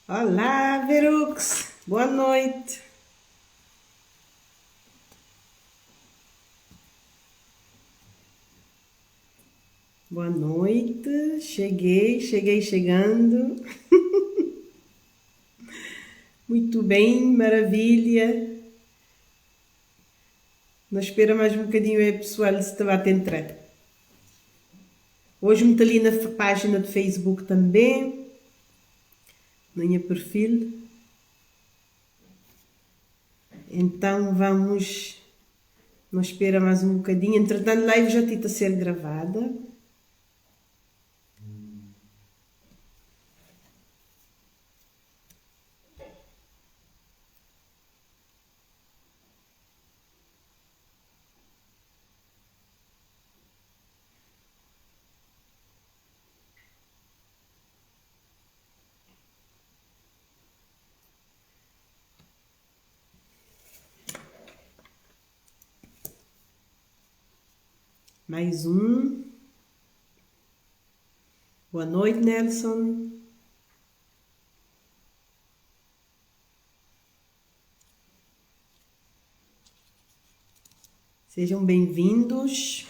Olá, Verux. Boa noite. Boa noite. Cheguei chegando. Muito bem, maravilha. Não espera mais um bocadinho aí, pessoal, se estava a entrar. Hoje me ali na página do Facebook também, no meu perfil. Então vamos, não espera mais um bocadinho. Entretanto, a live já está a ser gravada. Mais um. Boa noite, Nelson. Sejam bem-vindos.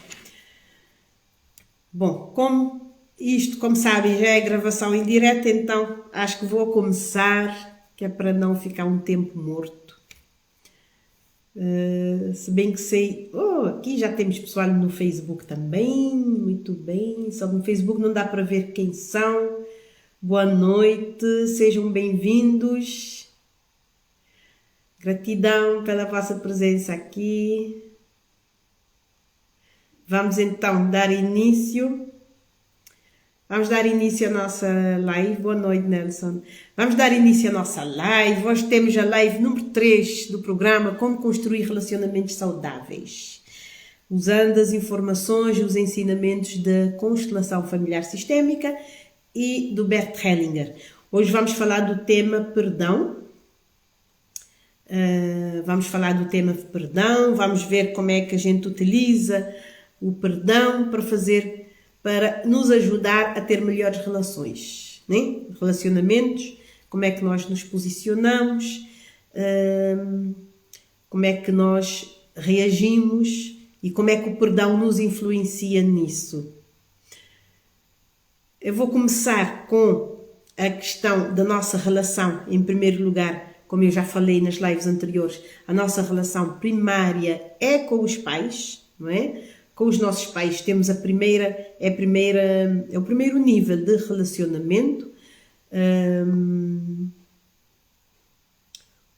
Bom, como sabem, já é gravação em direto, então acho que vou começar, que é para não ficar um tempo morto. Se bem que sei... aqui já temos pessoal no Facebook também, muito bem. Só que no Facebook não dá para ver quem são. Boa noite, sejam bem-vindos. Gratidão pela vossa presença aqui. Vamos então dar início. Vamos dar início à nossa live. Boa noite, Nelson. Vamos dar início à nossa live. Hoje temos a live número 3 do programa Como Construir Relacionamentos Saudáveis, usando as informações e os ensinamentos da constelação familiar sistémica e do Bert Hellinger. Hoje vamos falar do tema perdão. Vamos ver como é que a gente utiliza o perdão para nos ajudar a ter melhores relações, né? Relacionamentos, como é que nós nos posicionamos, como é que nós reagimos e como é que o perdão nos influencia nisso. Eu vou começar com a questão da nossa relação, em primeiro lugar, como eu já falei nas lives anteriores, a nossa relação primária é com os pais, não é? Com os nossos pais temos é o primeiro nível de relacionamento.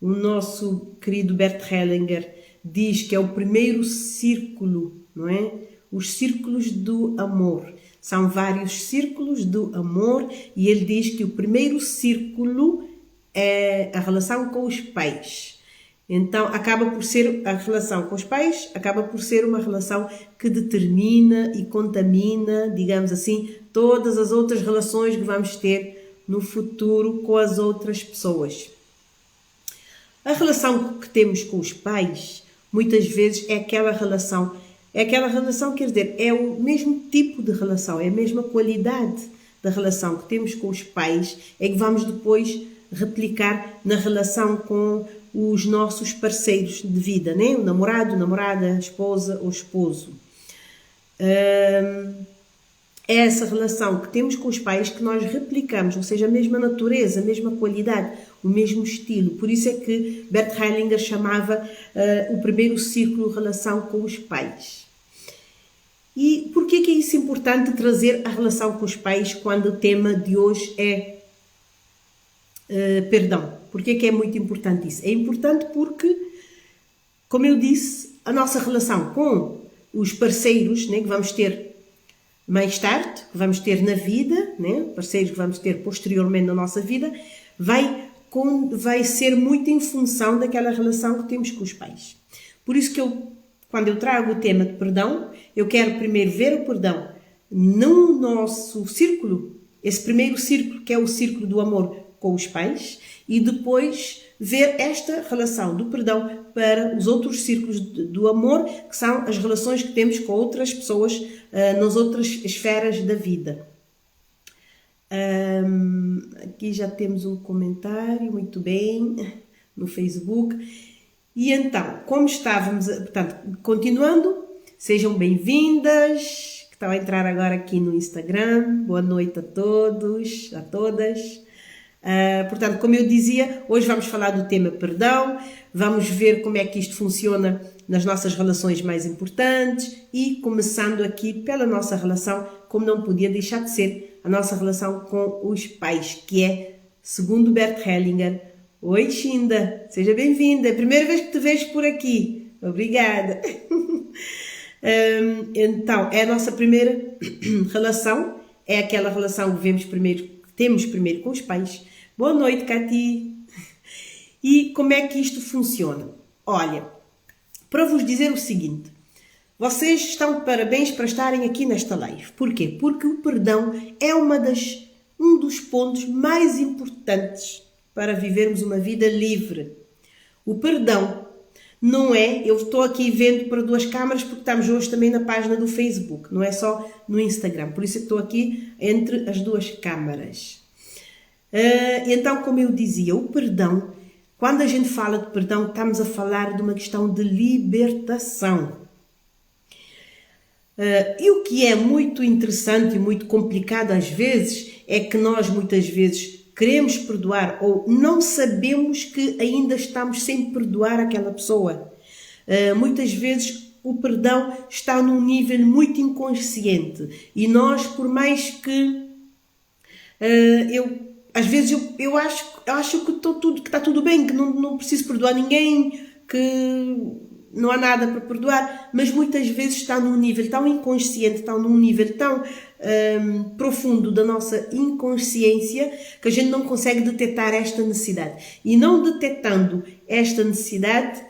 O nosso querido Bert Hellinger diz que é o primeiro círculo, não é? Os círculos do amor. São vários círculos do amor e ele diz que o primeiro círculo é a relação com os pais. Então, acaba por ser a relação com os pais, acaba por ser uma relação que determina e contamina, digamos assim, todas as outras relações que vamos ter no futuro com as outras pessoas. A relação que temos com os pais, muitas vezes, é aquela relação, quer dizer, é o mesmo tipo de relação, é a mesma qualidade da relação que temos com os pais, é que vamos depois replicar na relação com os nossos parceiros de vida, né? O namorado, namorada, a esposa ou esposo. É essa relação que temos com os pais que nós replicamos, ou seja, a mesma natureza, a mesma qualidade, o mesmo estilo. Por isso é que Bert Hellinger chamava o primeiro círculo relação com os pais. E por que é isso importante trazer a relação com os pais quando o tema de hoje é perdão? Por que é muito importante isso? É importante porque, como eu disse, a nossa relação com os parceiros, né, que vamos ter mais tarde, que vamos ter na vida, né, parceiros que vamos ter posteriormente na nossa vida, vai ser muito em função daquela relação que temos com os pais. Por isso que quando eu trago o tema de perdão, eu quero primeiro ver o perdão no nosso círculo, esse primeiro círculo que é o círculo do amor com os pais, e depois ver esta relação do perdão para os outros círculos do amor, que são as relações que temos com outras pessoas nas outras esferas da vida. Aqui já temos um comentário, muito bem, no Facebook. E então, como estávamos, portanto, continuando, sejam bem-vindas, que estão a entrar agora aqui no Instagram. Boa noite a todos, a todas. Portanto, como eu dizia, hoje vamos falar do tema perdão, vamos ver como é que isto funciona nas nossas relações mais importantes e começando aqui pela nossa relação, como não podia deixar de ser, a nossa relação com os pais, que é, segundo Bert Hellinger. Oi, Shinda, seja bem-vinda, é a primeira vez que te vejo por aqui, obrigada. Então, é a nossa primeira relação, é aquela relação que temos primeiro com os pais. Boa noite, Cati. E como é que isto funciona? Olha, para vos dizer o seguinte, vocês estão de parabéns para estarem aqui nesta live. Porquê? Porque o perdão é um dos pontos mais importantes para vivermos uma vida livre. O perdão não é, eu estou aqui vendo para duas câmaras porque estamos hoje também na página do Facebook, não é só no Instagram, por isso é que estou aqui entre as duas câmaras. Então, como eu dizia, o perdão, quando a gente fala de perdão, estamos a falar de uma questão de libertação. E o que é muito interessante e muito complicado às vezes, é que nós muitas vezes queremos perdoar ou não sabemos que ainda estamos sem perdoar aquela pessoa. Muitas vezes o perdão está num nível muito inconsciente e nós, por mais que às vezes eu acho que está tudo bem, que não preciso perdoar ninguém, que não há nada para perdoar, mas muitas vezes está num nível tão inconsciente, está num nível tão profundo da nossa inconsciência que a gente não consegue detectar esta necessidade. E não detectando esta necessidade,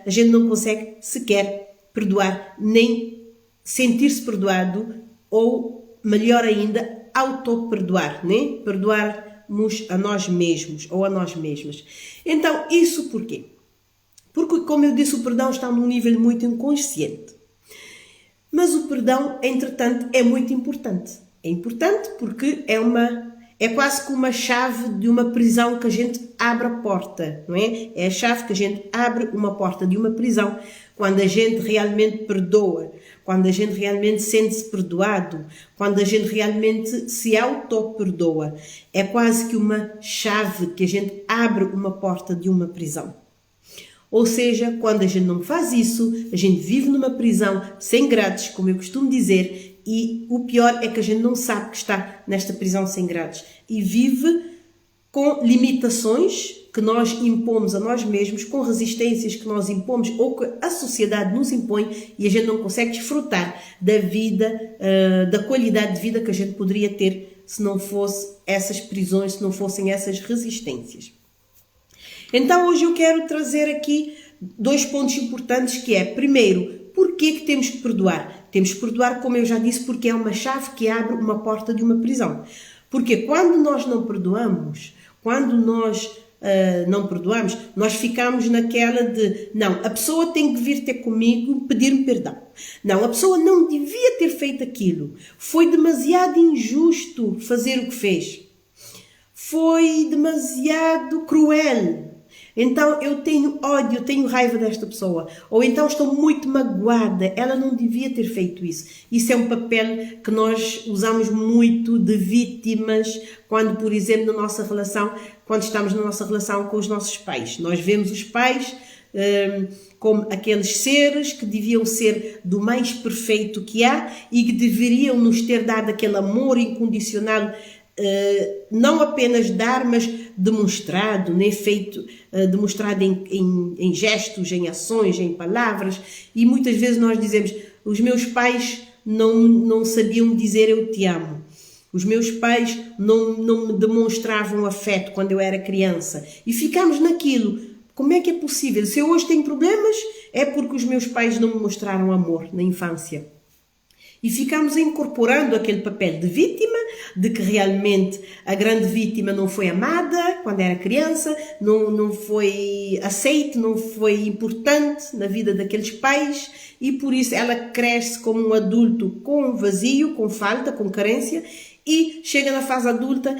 a gente não consegue sequer perdoar, nem sentir-se perdoado ou, melhor ainda, auto-perdoar, né? Perdoarmos a nós mesmos ou a nós mesmas. Então, isso por quê? Porque, como eu disse, o perdão está num nível muito inconsciente. Mas o perdão, entretanto, é muito importante. É importante porque é quase como uma chave de uma prisão que a gente abre a porta, não é? É a chave que a gente abre uma porta de uma prisão. Quando a gente realmente perdoa, quando a gente realmente sente-se perdoado, quando a gente realmente se auto-perdoa, é quase que uma chave que a gente abre uma porta de uma prisão. Ou seja, quando a gente não faz isso, a gente vive numa prisão sem grades, como eu costumo dizer, e o pior é que a gente não sabe que está nesta prisão sem grades e vive com limitações que nós impomos a nós mesmos, com resistências que nós impomos ou que a sociedade nos impõe e a gente não consegue desfrutar da vida, da qualidade de vida que a gente poderia ter se não fosse essas prisões, se não fossem essas resistências. Então hoje eu quero trazer aqui 2 pontos importantes que é, primeiro, porquê que temos que perdoar? Temos que perdoar, como eu já disse, porque é uma chave que abre uma porta de uma prisão. Porque quando nós não perdoamos, nós ficamos naquela de, não, a pessoa tem que vir ter comigo pedir-me perdão. Não, a pessoa não devia ter feito aquilo. Foi demasiado injusto fazer o que fez. Foi demasiado cruel. Então eu tenho ódio, eu tenho raiva desta pessoa. Ou então estou muito magoada, ela não devia ter feito isso. Isso é um papel que nós usamos muito de vítimas quando, por exemplo, quando estamos na nossa relação com os nossos pais. Nós vemos os pais como aqueles seres que deviam ser do mais perfeito que há e que deveriam nos ter dado aquele amor incondicional, não apenas dar, mas demonstrado, né? Demonstrado em gestos, em ações, em palavras. E muitas vezes nós dizemos, os meus pais não sabiam dizer eu te amo. Os meus pais não me demonstravam afeto quando eu era criança. E ficamos naquilo. Como é que é possível? Se eu hoje tenho problemas, é porque os meus pais não me mostraram amor na infância. E ficamos incorporando aquele papel de vítima, de que realmente a grande vítima não foi amada quando era criança, não foi aceite, não foi importante na vida daqueles pais, e por isso ela cresce como um adulto com vazio, com falta, com carência, e chega na fase adulta,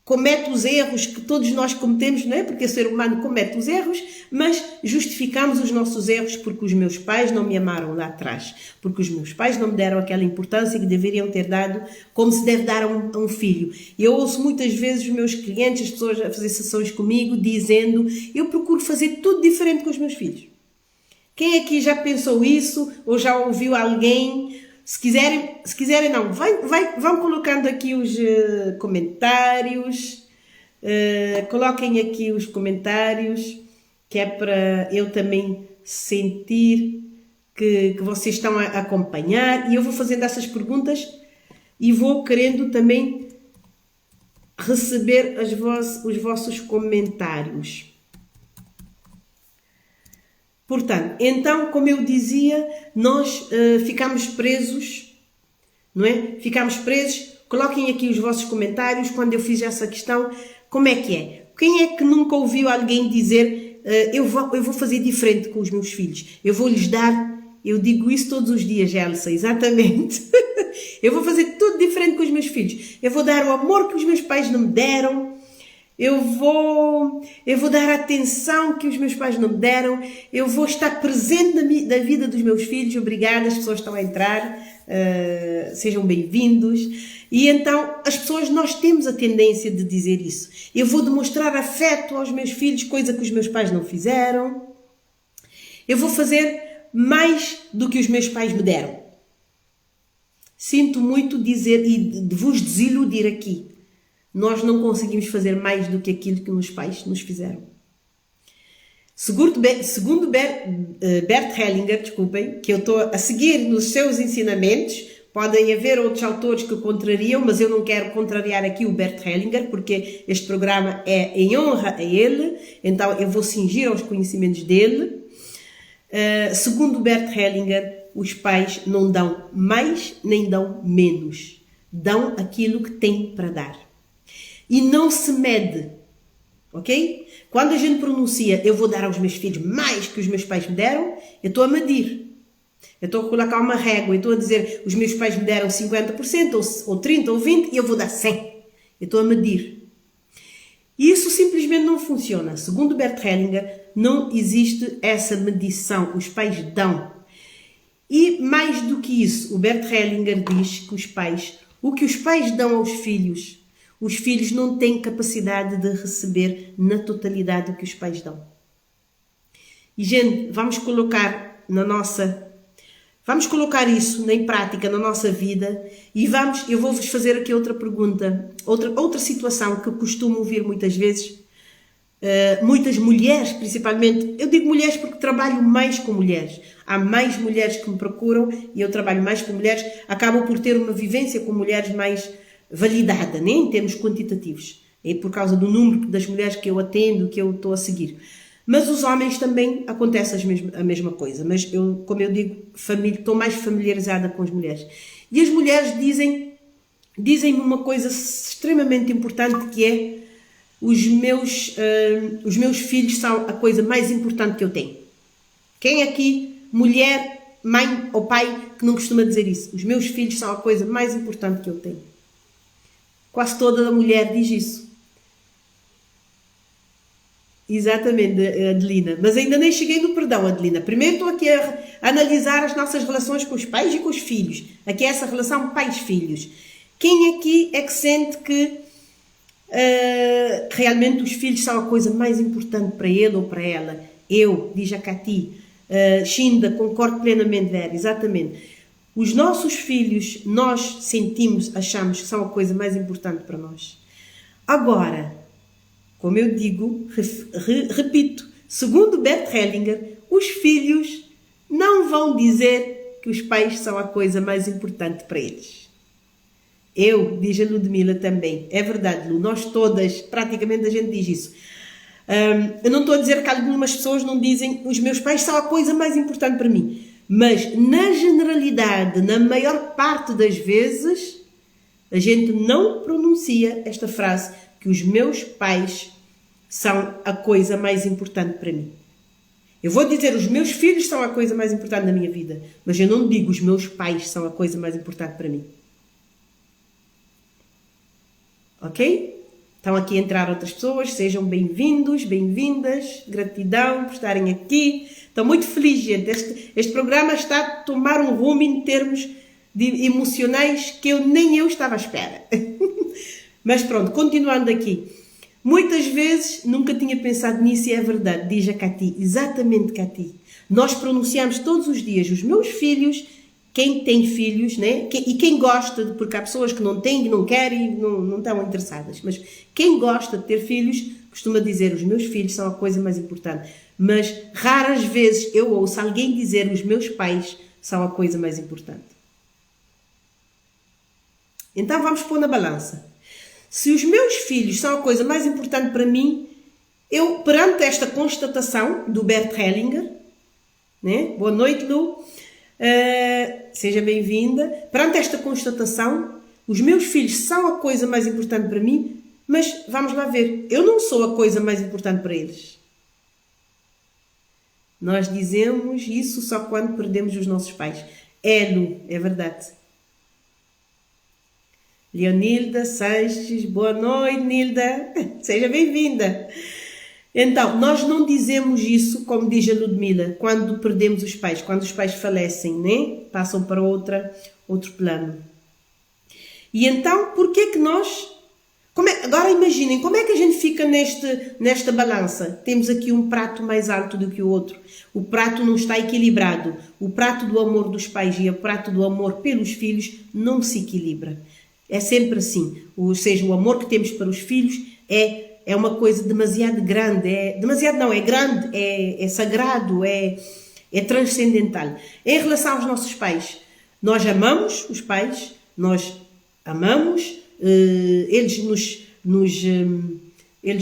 comete os erros que todos nós cometemos, não é? Porque o ser humano comete os erros, mas justificamos os nossos erros porque os meus pais não me amaram lá atrás, porque os meus pais não me deram aquela importância que deveriam ter dado, como se deve dar a um filho. Eu ouço muitas vezes os meus clientes, as pessoas a fazer sessões comigo, dizendo: eu procuro fazer tudo diferente com os meus filhos. Quem aqui já pensou isso ou já ouviu alguém? Se quiserem não, vão colocando aqui os comentários, coloquem aqui os comentários, que é para eu também sentir que vocês estão a acompanhar, e eu vou fazendo essas perguntas e vou querendo também receber os vossos comentários. Portanto, então, como eu dizia, nós ficamos presos, não é? Ficamos presos. Coloquem aqui os vossos comentários quando eu fiz essa questão. Como é que é? Quem é que nunca ouviu alguém dizer eu vou fazer diferente com os meus filhos? Eu vou lhes dar... Eu digo isso todos os dias, Elsa, exatamente. Eu vou fazer tudo diferente com os meus filhos. Eu vou dar o amor que os meus pais não me deram. Eu vou dar a atenção que os meus pais não me deram. Eu vou estar presente na vida dos meus filhos. Obrigada, as pessoas estão a entrar. Sejam bem-vindos. E então, as pessoas, nós temos a tendência de dizer isso. Eu vou demonstrar afeto aos meus filhos, coisa que os meus pais não fizeram. Eu vou fazer mais do que os meus pais me deram. Sinto muito dizer e de vos desiludir aqui. Nós não conseguimos fazer mais do que aquilo que os pais nos fizeram. Segundo Bert Hellinger, desculpem, que eu estou a seguir nos seus ensinamentos, podem haver outros autores que contrariam, mas eu não quero contrariar aqui o Bert Hellinger, porque este programa é em honra a ele, então eu vou cingir aos conhecimentos dele. Segundo Bert Hellinger, os pais não dão mais nem dão menos. Dão aquilo que têm para dar. E não se mede, ok? Quando a gente pronuncia, eu vou dar aos meus filhos mais que os meus pais me deram, eu estou a medir. Eu estou a colocar uma régua, eu estou a dizer, os meus pais me deram 50%, ou 30%, ou 20%, e eu vou dar 100%. Eu estou a medir. E isso simplesmente não funciona. Segundo Bert Hellinger, não existe essa medição. Os pais dão. E mais do que isso, o Bert Hellinger diz que o que os pais dão aos filhos, os filhos não têm capacidade de receber na totalidade o que os pais dão. E, gente, vamos colocar isso em prática na nossa vida e eu vou-vos fazer aqui outra pergunta, outra situação que eu costumo ouvir muitas vezes, muitas mulheres principalmente, eu digo mulheres porque trabalho mais com mulheres, há mais mulheres que me procuram e eu trabalho mais com mulheres, acabo por ter uma vivência com mulheres mais validada, né, em termos quantitativos, é por causa do número das mulheres que eu atendo, que eu estou a seguir. Mas os homens também acontece a mesma coisa, mas eu, como eu digo, estou mais familiarizada com as mulheres. E as mulheres dizem-me uma coisa extremamente importante, que é os meus filhos são a coisa mais importante que eu tenho. Quem aqui, mulher, mãe ou pai, que não costuma dizer isso? Os meus filhos são a coisa mais importante que eu tenho. Quase toda a mulher diz isso. Exatamente, Adelina. Mas ainda nem cheguei no perdão, Adelina. Primeiro estou aqui a analisar as nossas relações com os pais e com os filhos. Aqui é essa relação pais-filhos. Quem aqui é que sente que realmente os filhos são a coisa mais importante para ele ou para ela? Eu, diz a Cati. Shinda, concordo plenamente, Vera, exatamente. Os nossos filhos, nós achamos que são a coisa mais importante para nós. Agora, como eu digo, repito, segundo Bert Hellinger, os filhos não vão dizer que os pais são a coisa mais importante para eles. Diz a Ludmila também, é verdade, Lu, nós todas, praticamente a gente diz isso. Eu não estou a dizer que algumas pessoas não dizem, os meus pais são a coisa mais importante para mim. Mas, na generalidade, na maior parte das vezes, a gente não pronuncia esta frase, que os meus pais são a coisa mais importante para mim. Eu vou dizer, os meus filhos são a coisa mais importante da minha vida, mas eu não digo, os meus pais são a coisa mais importante para mim. Ok? Estão aqui a entrar outras pessoas, sejam bem-vindos, bem-vindas, gratidão por estarem aqui. Estou muito feliz, gente. Este programa está a tomar um rumo em termos de emocionais que nem eu estava à espera. Mas pronto, continuando aqui. Muitas vezes nunca tinha pensado nisso e é verdade, diz a Cati, exatamente Cati. Nós pronunciamos todos os dias, os meus filhos, quem tem filhos, né? E quem gosta, porque há pessoas que não têm, não querem, não estão interessadas, mas quem gosta de ter filhos costuma dizer, os meus filhos são a coisa mais importante. Mas raras vezes eu ouço alguém dizer, os meus pais são a coisa mais importante. Então vamos pôr na balança. Se os meus filhos são a coisa mais importante para mim, eu, perante esta constatação do Bert Hellinger, né? Boa noite, Lu, seja bem-vinda. Perante esta constatação, os meus filhos são a coisa mais importante para mim, mas vamos lá ver, eu não sou a coisa mais importante para eles. Nós dizemos isso só quando perdemos os nossos pais. Lu, é verdade. Leonilda Sanches, boa noite, Nilda, seja bem-vinda. Então, nós não dizemos isso, como diz a Ludmila, quando perdemos os pais, quando os pais falecem, né? Passam para outro plano. E então, por que que nós... agora imaginem, como é que a gente fica nesta balança? Temos aqui um prato mais alto do que o outro. O prato não está equilibrado. O prato do amor dos pais e o prato do amor pelos filhos não se equilibra. É sempre assim, ou seja, o amor que temos para os filhos é uma coisa demasiado grande, é grande, é sagrado, é transcendental. Em relação aos nossos pais, nós amamos os pais, nós amamos, eles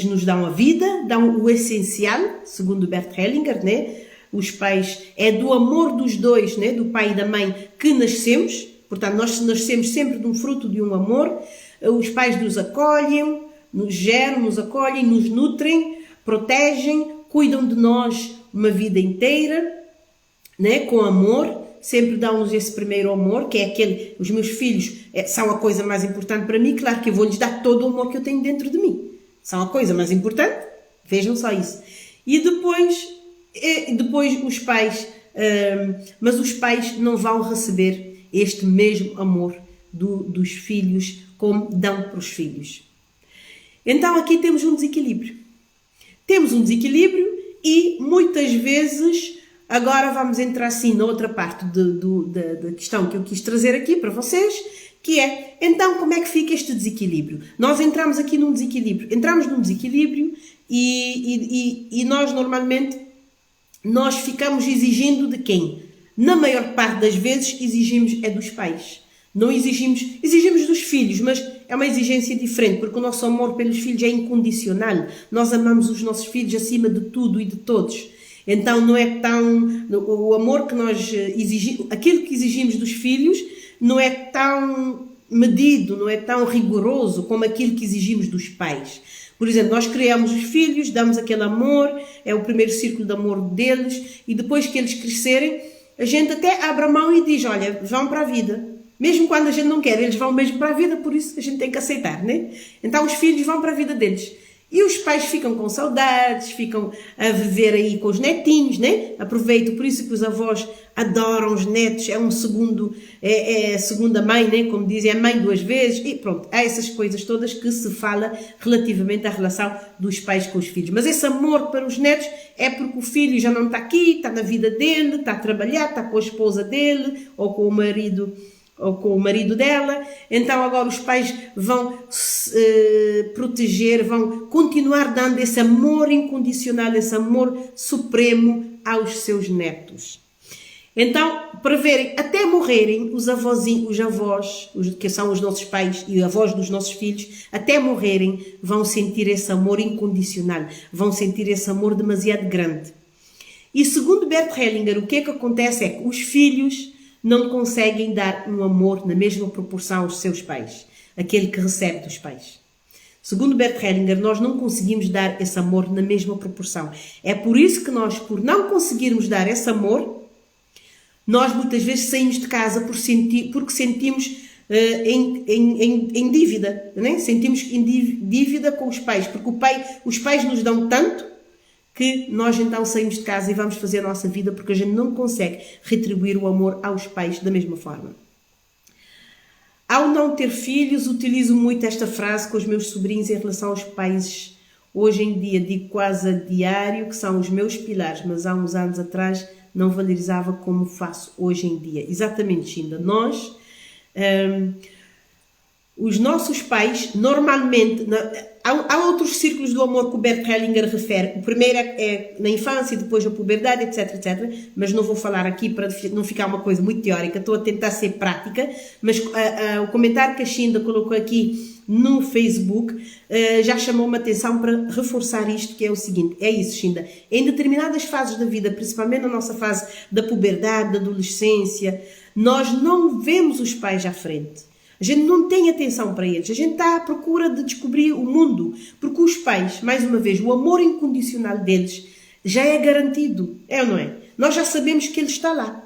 nos dão a vida, dão o essencial, segundo Bert Hellinger, né? Os pais, é do amor dos dois, né? Do pai e da mãe, que nascemos. Portanto, nós nascemos sempre de um fruto de um amor, os pais nos acolhem, nos geram, nos acolhem, nos nutrem, protegem, cuidam de nós uma vida inteira, né, com amor, sempre dão-nos esse primeiro amor, que é aquele, os meus filhos são a coisa mais importante para mim, claro que eu vou-lhes dar todo o amor que eu tenho dentro de mim, são a coisa mais importante, vejam só isso. E depois os pais, mas os pais não vão receber este mesmo amor dos filhos como dão para os filhos. Então aqui temos um desequilíbrio. Temos um desequilíbrio e muitas vezes, agora vamos entrar assim na outra parte da questão que eu quis trazer aqui para vocês, que é, então como é que fica este desequilíbrio? Nós entramos aqui num desequilíbrio, e nós normalmente, nós ficamos exigindo de quem? Na maior parte das vezes exigimos dos pais. Não exigimos dos filhos, mas é uma exigência diferente, porque o nosso amor pelos filhos é incondicional. Nós amamos os nossos filhos acima de tudo e de todos. Então não é tão... O amor que nós exigimos, aquilo que exigimos dos filhos, não é tão medido, não é tão rigoroso como aquilo que exigimos dos pais. Por exemplo, nós criamos os filhos, damos aquele amor, é o primeiro círculo de amor deles, e depois que eles crescerem, a gente até abre a mão e diz, olha, vão para a vida. Mesmo quando a gente não quer, eles vão mesmo para a vida, por isso a gente tem que aceitar, né? Então os filhos vão para a vida deles. E os pais ficam com saudades, ficam a viver aí com os netinhos, né? Aproveito, por isso que os avós adoram os netos, é um segundo, é a segunda mãe, né? Como dizem, é mãe duas vezes, e pronto, há essas coisas todas que se fala relativamente à relação dos pais com os filhos. Mas esse amor para os netos é porque o filho já não está aqui, está na vida dele, está a trabalhar, está com a esposa dele, ou com o marido dela, então agora os pais vão proteger, vão continuar dando esse amor incondicional, esse amor supremo aos seus netos. Então, para verem, até morrerem, os avós, que são os nossos pais e avós dos nossos filhos, até morrerem, vão sentir esse amor incondicional, vão sentir esse amor demasiado grande. E segundo Bert Hellinger, o que é que acontece é que os filhos não conseguem dar um amor na mesma proporção aos seus pais, aquele que recebe dos pais. Segundo Bert Hellinger, nós não conseguimos dar esse amor na mesma proporção. É por isso que nós, por não conseguirmos dar esse amor, nós muitas vezes saímos de casa porque sentimos em dívida, né? Sentimos em dívida com os pais, porque os pais nos dão tanto que nós então saímos de casa e vamos fazer a nossa vida porque a gente não consegue retribuir o amor aos pais da mesma forma. Ao não ter filhos, utilizo muito esta frase com os meus sobrinhos em relação aos pais. Hoje em dia digo quase a diário que são os meus pilares, mas há uns anos atrás não valorizava como faço hoje em dia. Exatamente, Shinda. Nós, os nossos pais, normalmente, há outros círculos do amor que o Bert Hellinger refere. O primeiro é na infância, depois a puberdade, etc, etc. Mas não vou falar aqui para não ficar uma coisa muito teórica. Estou a tentar ser prática. Mas o comentário que a Shinda colocou aqui no Facebook já chamou-me a atenção para reforçar isto, que é o seguinte. É isso, Shinda. Em determinadas fases da vida, principalmente na nossa fase da puberdade, da adolescência, nós não vemos os pais à frente. A gente não tem atenção para eles. A gente está à procura de descobrir o mundo. Porque os pais, mais uma vez, o amor incondicional deles já é garantido. É ou não é? Nós já sabemos que ele está lá.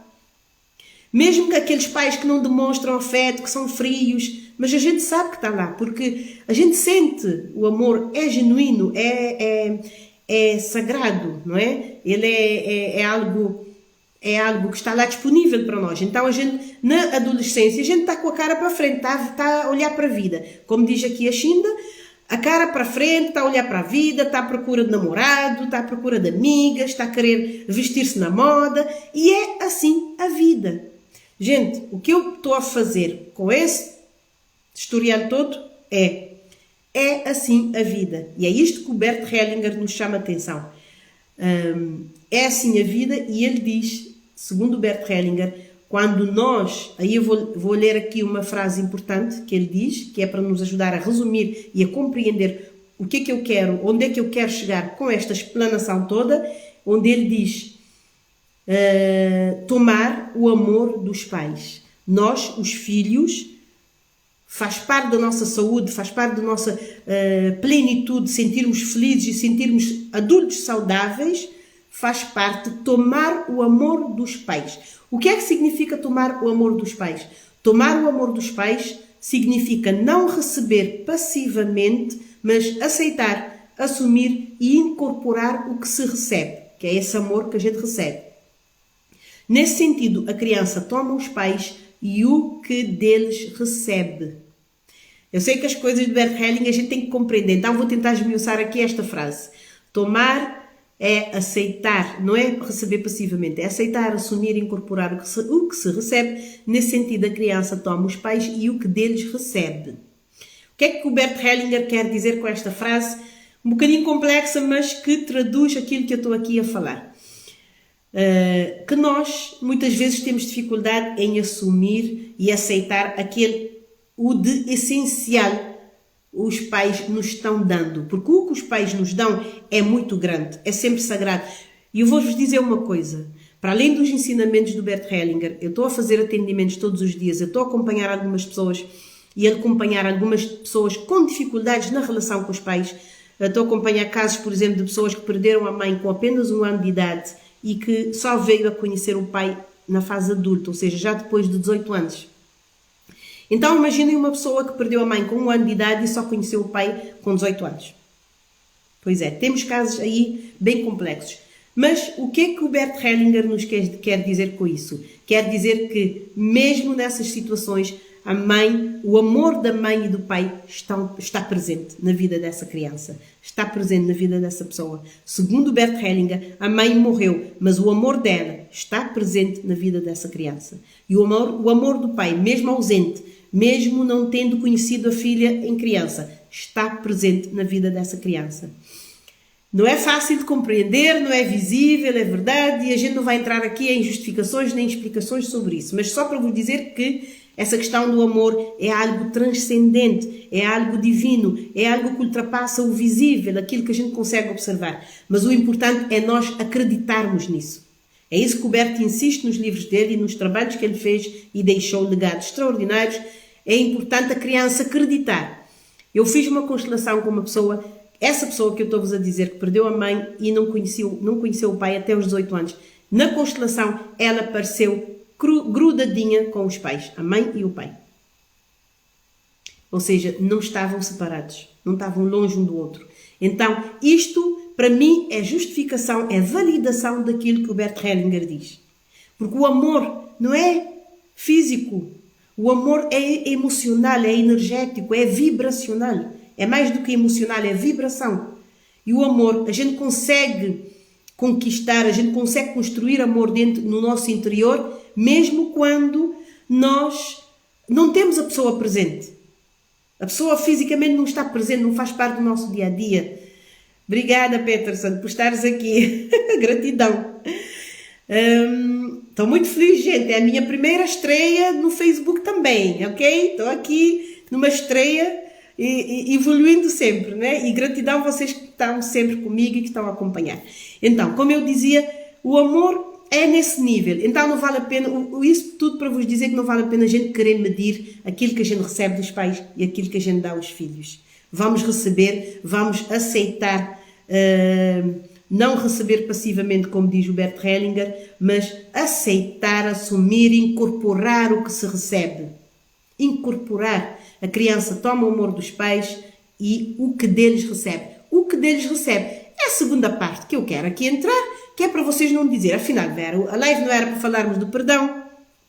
Mesmo que aqueles pais que não demonstram afeto, que são frios, mas a gente sabe que está lá. Porque a gente sente o amor, é genuíno, é sagrado, não é? Ele é algo que está lá disponível para nós. Então, a gente, na adolescência, a gente está com a cara para frente, está a olhar para a vida. Como diz aqui a Shinda, a cara para frente, está a olhar para a vida, está à procura de namorado, está à procura de amigas, está a querer vestir-se na moda. E é assim a vida. Gente, o que eu estou a fazer com esse historial todo é assim a vida. E é isto que o Bert Hellinger nos chama a atenção. É assim a vida, e ele diz, segundo o Bert Hellinger, quando nós, aí eu vou ler aqui uma frase importante que ele diz, que é para nos ajudar a resumir e a compreender o que é que eu quero, onde é que eu quero chegar com esta explanação toda, onde ele diz tomar o amor dos pais. Nós, os filhos, faz parte da nossa saúde, faz parte da nossa plenitude, sentirmos felizes e sentirmos adultos saudáveis, faz parte tomar o amor dos pais. O que é que significa tomar o amor dos pais? Tomar o amor dos pais significa não receber passivamente, mas aceitar, assumir e incorporar o que se recebe, que é esse amor que a gente recebe. Nesse sentido, a criança toma os pais e o que deles recebe. Eu sei que as coisas de Bert Hellinger a gente tem que compreender, então vou tentar esmiuçar aqui esta frase. Tomar é aceitar, não é receber passivamente, é aceitar, assumir e incorporar o que se recebe. Nesse sentido, a criança toma os pais e o que deles recebe. O que é que o Bert Hellinger quer dizer com esta frase? Um bocadinho complexa, mas que traduz aquilo que eu estou aqui a falar. Que nós, muitas vezes, temos dificuldade em assumir e aceitar o de essencial os pais nos estão dando, porque o que os pais nos dão é muito grande, é sempre sagrado. E eu vou-vos dizer uma coisa, para além dos ensinamentos do Bert Hellinger, eu estou a fazer atendimentos todos os dias, eu estou a acompanhar algumas pessoas e a acompanhar algumas pessoas com dificuldades na relação com os pais. Eu estou a acompanhar casos, por exemplo, de pessoas que perderam a mãe com apenas 1 ano de idade e que só veio a conhecer o pai na fase adulta, ou seja, já depois de 18 anos. Então imaginem uma pessoa que perdeu a mãe com 1 ano de idade e só conheceu o pai com 18 anos. Pois é, temos casos aí bem complexos. Mas o que é que o Bert Hellinger nos quer dizer com isso? Quer dizer que mesmo nessas situações, o amor da mãe e do pai está presente na vida dessa criança. Está presente na vida dessa pessoa. Segundo o Bert Hellinger, a mãe morreu, mas o amor dela está presente na vida dessa criança. E o amor do pai, mesmo ausente, mesmo não tendo conhecido a filha em criança, está presente na vida dessa criança. Não é fácil de compreender, não é visível, é verdade, e a gente não vai entrar aqui em justificações nem explicações sobre isso, mas só para vos dizer que Essa questão do amor é algo transcendente, é algo divino, é algo que ultrapassa o visível, aquilo que a gente consegue observar. Mas o importante é nós acreditarmos nisso. É isso que o Bert insiste nos livros dele e nos trabalhos que ele fez e deixou legados extraordinários. É importante a criança acreditar. Eu fiz uma constelação com uma pessoa, essa pessoa que eu estou-vos a dizer, que perdeu a mãe e não conheceu o pai até os 18 anos. Na constelação, ela apareceu grudadinha com os pais, a mãe e o pai. Ou seja, não estavam separados, não estavam longe um do outro. Então, isto, para mim, é justificação, é validação daquilo que o Bert Hellinger diz. Porque o amor não é físico, o amor é emocional, é energético, é vibracional. É mais do que emocional, é vibração. E o amor, a gente consegue conquistar, a gente consegue construir amor dentro, no nosso interior, mesmo quando nós não temos a pessoa presente. A pessoa fisicamente não está presente, não faz parte do nosso dia-a-dia. Obrigada, Peterson, por estares aqui. Gratidão. Estou muito feliz, gente. É a minha primeira estreia no Facebook também, ok? Estou aqui numa estreia e evoluindo sempre, né? E gratidão a vocês que estão sempre comigo e que estão a acompanhar. Então, como eu dizia, o amor é nesse nível. Então não vale a pena, isso tudo para vos dizer que não vale a pena a gente querer medir aquilo que a gente recebe dos pais e aquilo que a gente dá aos filhos. Vamos receber, vamos aceitar, não receber passivamente, como diz o Bert Hellinger, mas aceitar, assumir, incorporar o que se recebe. Incorporar. A criança toma o amor dos pais e o que deles recebe. O que deles recebe é a segunda parte que eu quero aqui entrar, que é para vocês não dizer, afinal, Vera, a live não era para falarmos do perdão.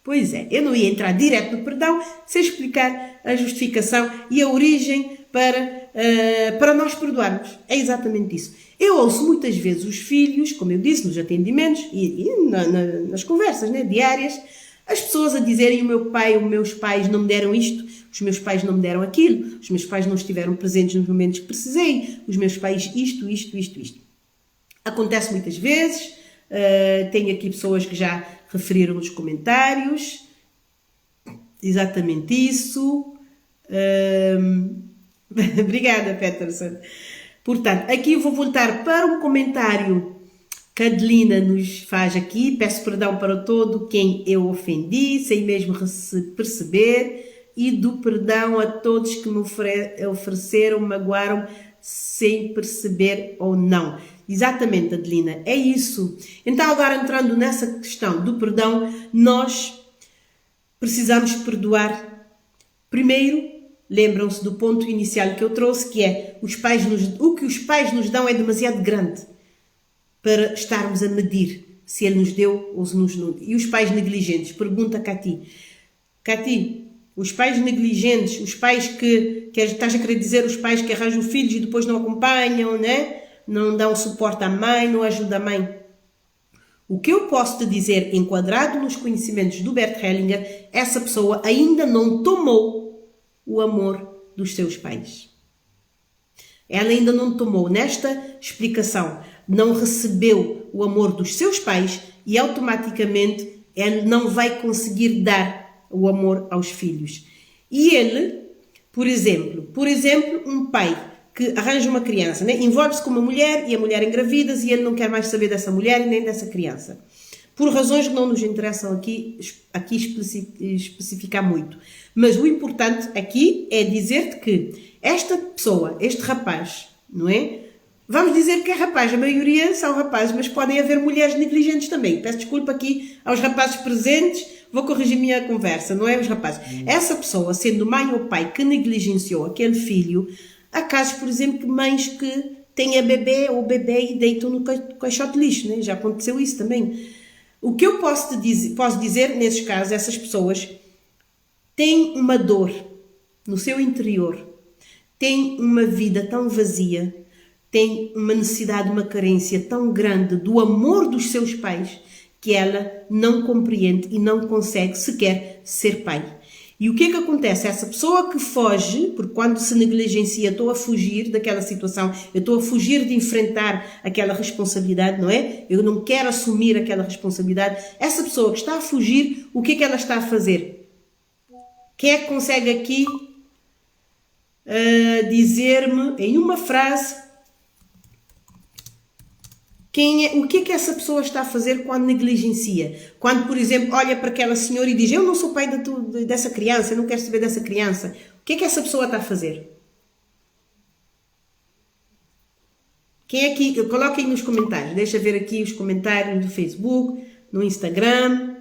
Pois é, eu não ia entrar direto no perdão sem explicar a justificação e a origem para nós perdoarmos. É exatamente isso. Eu ouço muitas vezes os filhos, como eu disse, nos atendimentos e nas conversas, né, diárias, as pessoas a dizerem: o meu pai, os meus pais não me deram isto, os meus pais não me deram aquilo, os meus pais não estiveram presentes nos momentos que precisei, os meus pais isto. Acontece muitas vezes, tenho aqui pessoas que já referiram nos comentários, exatamente isso. Obrigada, Peterson. Portanto, aqui eu vou voltar para um comentário que a Adelina nos faz aqui. Peço perdão para todo quem eu ofendi, sem mesmo perceber, e do perdão a todos que me ofereceram, magoaram, sem perceber ou não. Exatamente, Adelina, é isso. Então, agora entrando nessa questão do perdão, nós precisamos perdoar. Primeiro, lembram-se do ponto inicial que eu trouxe, que é o que os pais nos dão é demasiado grande para estarmos a medir se ele nos deu ou se nos não deu. E os pais negligentes? Pergunta Cati. Cati, os pais negligentes, os pais que estás a querer dizer, os pais que arranjam filhos e depois não acompanham, né? Não dão suporte à mãe, não ajudam a mãe. O que eu posso te dizer, enquadrado nos conhecimentos do Bert Hellinger, essa pessoa ainda não tomou o amor dos seus pais. Ela ainda não tomou, nesta explicação, não recebeu o amor dos seus pais e automaticamente ele não vai conseguir dar o amor aos filhos. E ele, por exemplo, um pai que arranja uma criança, né? Envolve-se com uma mulher e a mulher engravida e ele não quer mais saber dessa mulher e nem dessa criança. Por razões que não nos interessam aqui especificar muito. Mas o importante aqui é dizer-te que esta pessoa, este rapaz, não é? Vamos dizer que é rapaz, a maioria são rapazes, mas podem haver mulheres negligentes também. Peço desculpa aqui aos rapazes presentes, vou corrigir a minha conversa, não é os rapazes. Essa pessoa, sendo mãe ou pai que negligenciou aquele filho, há casos, por exemplo, de mães que têm a bebê ou bebê e deitam no caixote de lixo, né? Já aconteceu isso também. O que eu posso dizer nesses casos, essas pessoas têm uma dor no seu interior, têm uma vida tão vazia, têm uma necessidade, uma carência tão grande do amor dos seus pais que ela não compreende e não consegue sequer ser pai. E o que é que acontece? Essa pessoa que foge, porque quando se negligencia, estou a fugir daquela situação, eu estou a fugir de enfrentar aquela responsabilidade, não é? Eu não quero assumir aquela responsabilidade. Essa pessoa que está a fugir, o que é que ela está a fazer? Quem é que consegue aqui dizer-me em uma frase o que é que essa pessoa está a fazer quando negligencia? Quando, por exemplo, olha para aquela senhora e diz: eu não sou pai dessa criança, eu não quero saber dessa criança. O que é que essa pessoa está a fazer? Quem é que... Coloquem nos comentários. Deixa ver aqui os comentários do Facebook, no Instagram.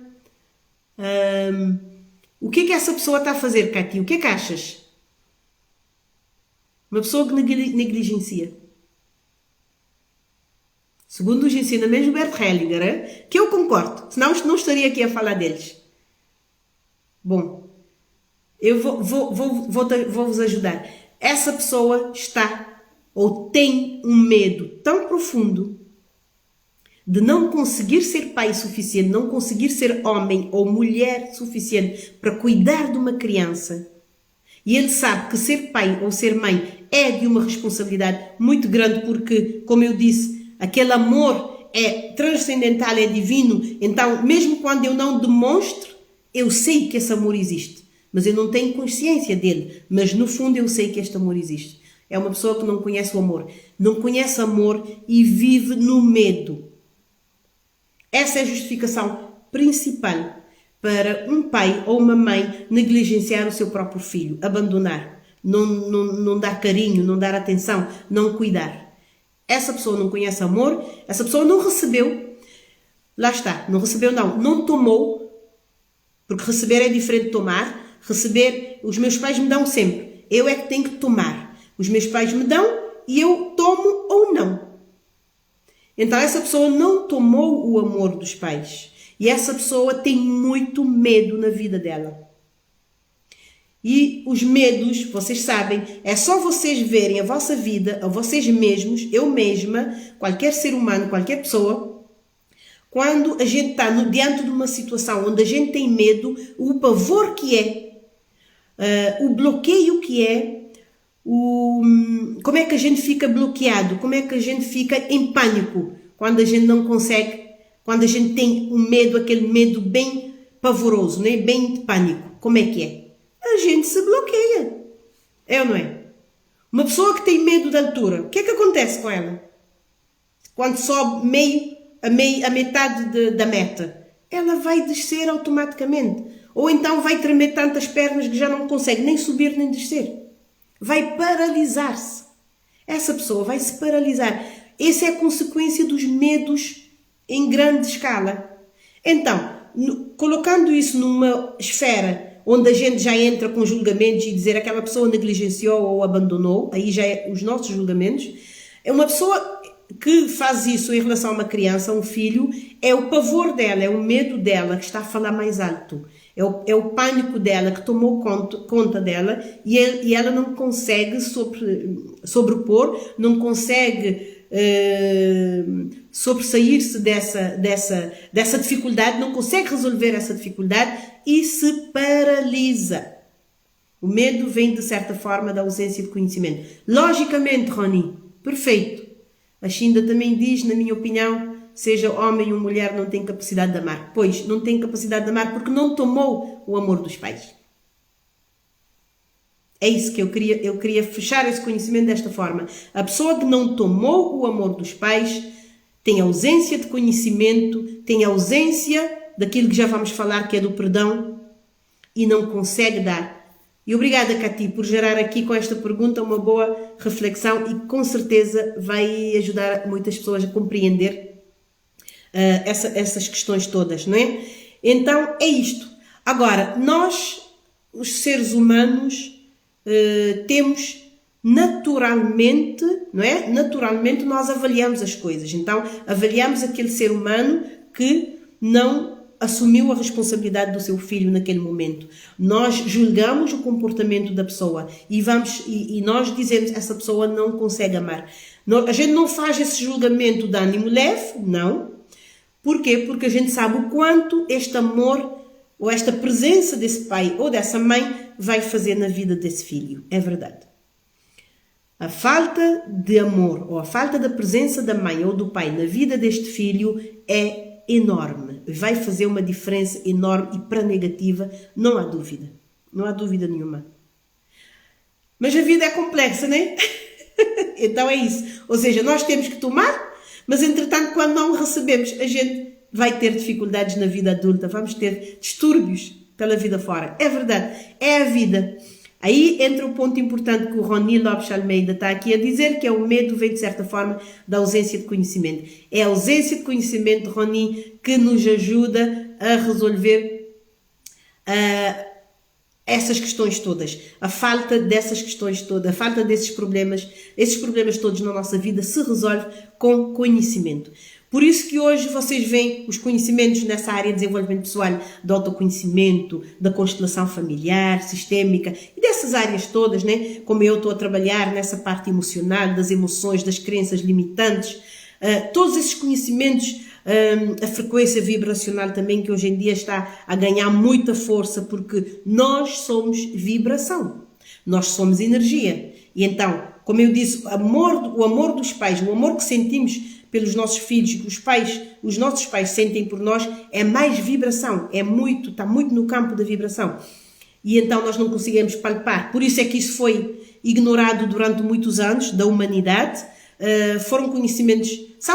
O que é que essa pessoa está a fazer, Cati? O que é que achas? Uma pessoa que negligencia. Segundo os ensinamentos do Bert Hellinger, que eu concordo, senão não estaria aqui a falar deles. Bom, eu vou-vos ajudar. Essa pessoa está ou tem um medo tão profundo de não conseguir ser pai suficiente, não conseguir ser homem ou mulher suficiente para cuidar de uma criança. E ele sabe que ser pai ou ser mãe é de uma responsabilidade muito grande porque, como eu disse, aquele amor é transcendental, é divino. Então, mesmo quando eu não demonstro, eu sei que esse amor existe. Mas eu não tenho consciência dele. Mas no fundo eu sei que este amor existe. É uma pessoa que não conhece o amor. Não conhece amor e vive no medo. Essa é a justificação principal para um pai ou uma mãe negligenciar o seu próprio filho, abandonar, não dar carinho, não dar atenção, não cuidar. Essa pessoa não conhece amor, essa pessoa não recebeu, lá está, não recebeu não tomou, porque receber é diferente de tomar. Receber, os meus pais me dão sempre, eu é que tenho que tomar. Os meus pais me dão e eu tomo ou não. Então essa pessoa não tomou o amor dos pais. E essa pessoa tem muito medo na vida dela. E os medos, vocês sabem, é só vocês verem a vossa vida, a vocês mesmos, eu mesma, qualquer ser humano, qualquer pessoa, quando a gente está diante de uma situação onde a gente tem medo, o pavor que é, o bloqueio que é, como é que a gente fica bloqueado, como é que a gente fica em pânico quando a gente não consegue, quando a gente tem um medo, aquele medo bem pavoroso, né? Bem de pânico. Como é que é? A gente se bloqueia. É ou não é? Uma pessoa que tem medo da altura, o que é que acontece com ela? Quando sobe a metade da meta, ela vai descer automaticamente. Ou então vai tremer tantas pernas que já não consegue nem subir nem descer. Vai paralisar-se. Essa pessoa vai se paralisar. Essa é a consequência dos medos em grande escala. Então, colocando isso numa esfera onde a gente já entra com julgamentos e dizer aquela pessoa negligenciou ou abandonou, aí já é os nossos julgamentos. É uma pessoa que faz isso em relação a uma criança, a um filho, é o pavor dela, é o medo dela que está a falar mais alto. É o pânico dela que tomou conta dela e ela não consegue sobrepor, não consegue sobressair-se dessa dificuldade, não consegue resolver essa dificuldade e se paralisa. O medo vem, de certa forma, da ausência de conhecimento. Logicamente, Roni, perfeito. A Shinda também diz, na minha opinião, seja homem ou mulher, não tem capacidade de amar. Pois, não tem capacidade de amar porque não tomou o amor dos pais. É isso que eu queria fechar esse conhecimento desta forma. A pessoa que não tomou o amor dos pais tem ausência de conhecimento, tem ausência daquilo que já vamos falar, que é do perdão, e não consegue dar. E obrigada, Cati, por gerar aqui com esta pergunta uma boa reflexão e com certeza vai ajudar muitas pessoas a compreender essas questões todas, não é? Então, é isto. Agora, nós, os seres humanos, temos naturalmente, não é? Naturalmente nós avaliamos as coisas. Então, avaliamos aquele ser humano que não assumiu a responsabilidade do seu filho naquele momento. Nós julgamos o comportamento da pessoa e nós dizemos essa pessoa não consegue amar. A gente não faz esse julgamento de ânimo leve, não. Por quê? Porque a gente sabe o quanto este amor ou esta presença desse pai ou dessa mãe vai fazer na vida desse filho. É verdade. A falta de amor ou a falta da presença da mãe ou do pai na vida deste filho é enorme. Vai fazer uma diferença enorme e para negativa, não há dúvida. Não há dúvida nenhuma. Mas a vida é complexa, né? Então é isso. Ou seja, nós temos que tomar, mas entretanto, quando não recebemos, a gente vai ter dificuldades na vida adulta, vamos ter distúrbios pela vida fora. É verdade, é a vida. Aí entra o ponto importante que o Roni Lopes Almeida está aqui a dizer, que é o medo vem, de certa forma, da ausência de conhecimento. É a ausência de conhecimento, Roni, que nos ajuda a resolver essas questões todas. A falta dessas questões todas, a falta desses problemas, esses problemas todos na nossa vida se resolve com conhecimento. Por isso que hoje vocês veem os conhecimentos nessa área de desenvolvimento pessoal, do autoconhecimento, da constelação familiar, sistêmica e dessas áreas todas, né? Como eu estou a trabalhar nessa parte emocional, das emoções, das crenças limitantes, todos esses conhecimentos, a frequência vibracional também, que hoje em dia está a ganhar muita força, porque nós somos vibração, nós somos energia. E então, como eu disse, o amor dos pais, o amor que sentimos pelos nossos filhos, os nossos pais sentem por nós, é mais vibração, está muito no campo da vibração. E então nós não conseguimos palpar. Por isso é que isso foi ignorado durante muitos anos da humanidade. São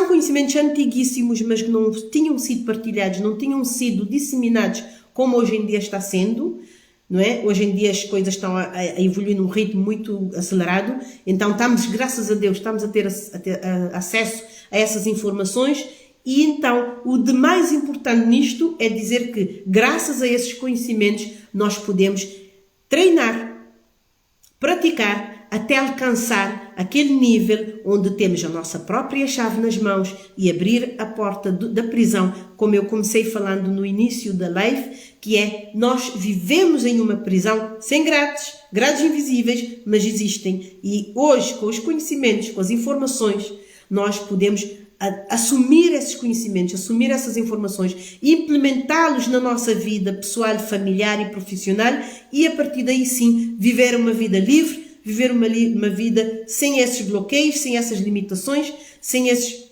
conhecimentos antiguíssimos, mas que não tinham sido partilhados, não tinham sido disseminados como hoje em dia está sendo. Não é? Hoje em dia as coisas estão a evoluir num ritmo muito acelerado, então graças a Deus, estamos a ter acesso a essas informações, e então o de mais importante nisto é dizer que, graças a esses conhecimentos, nós podemos treinar, praticar, até alcançar aquele nível onde temos a nossa própria chave nas mãos e abrir a porta da prisão, como eu comecei falando no início da live, que é, nós vivemos em uma prisão sem grades invisíveis, mas existem. E hoje, com os conhecimentos, com as informações, nós podemos assumir esses conhecimentos, assumir essas informações, implementá-los na nossa vida pessoal, familiar e profissional, e a partir daí sim, viver uma vida livre, viver uma vida sem esses bloqueios, sem essas limitações, sem esses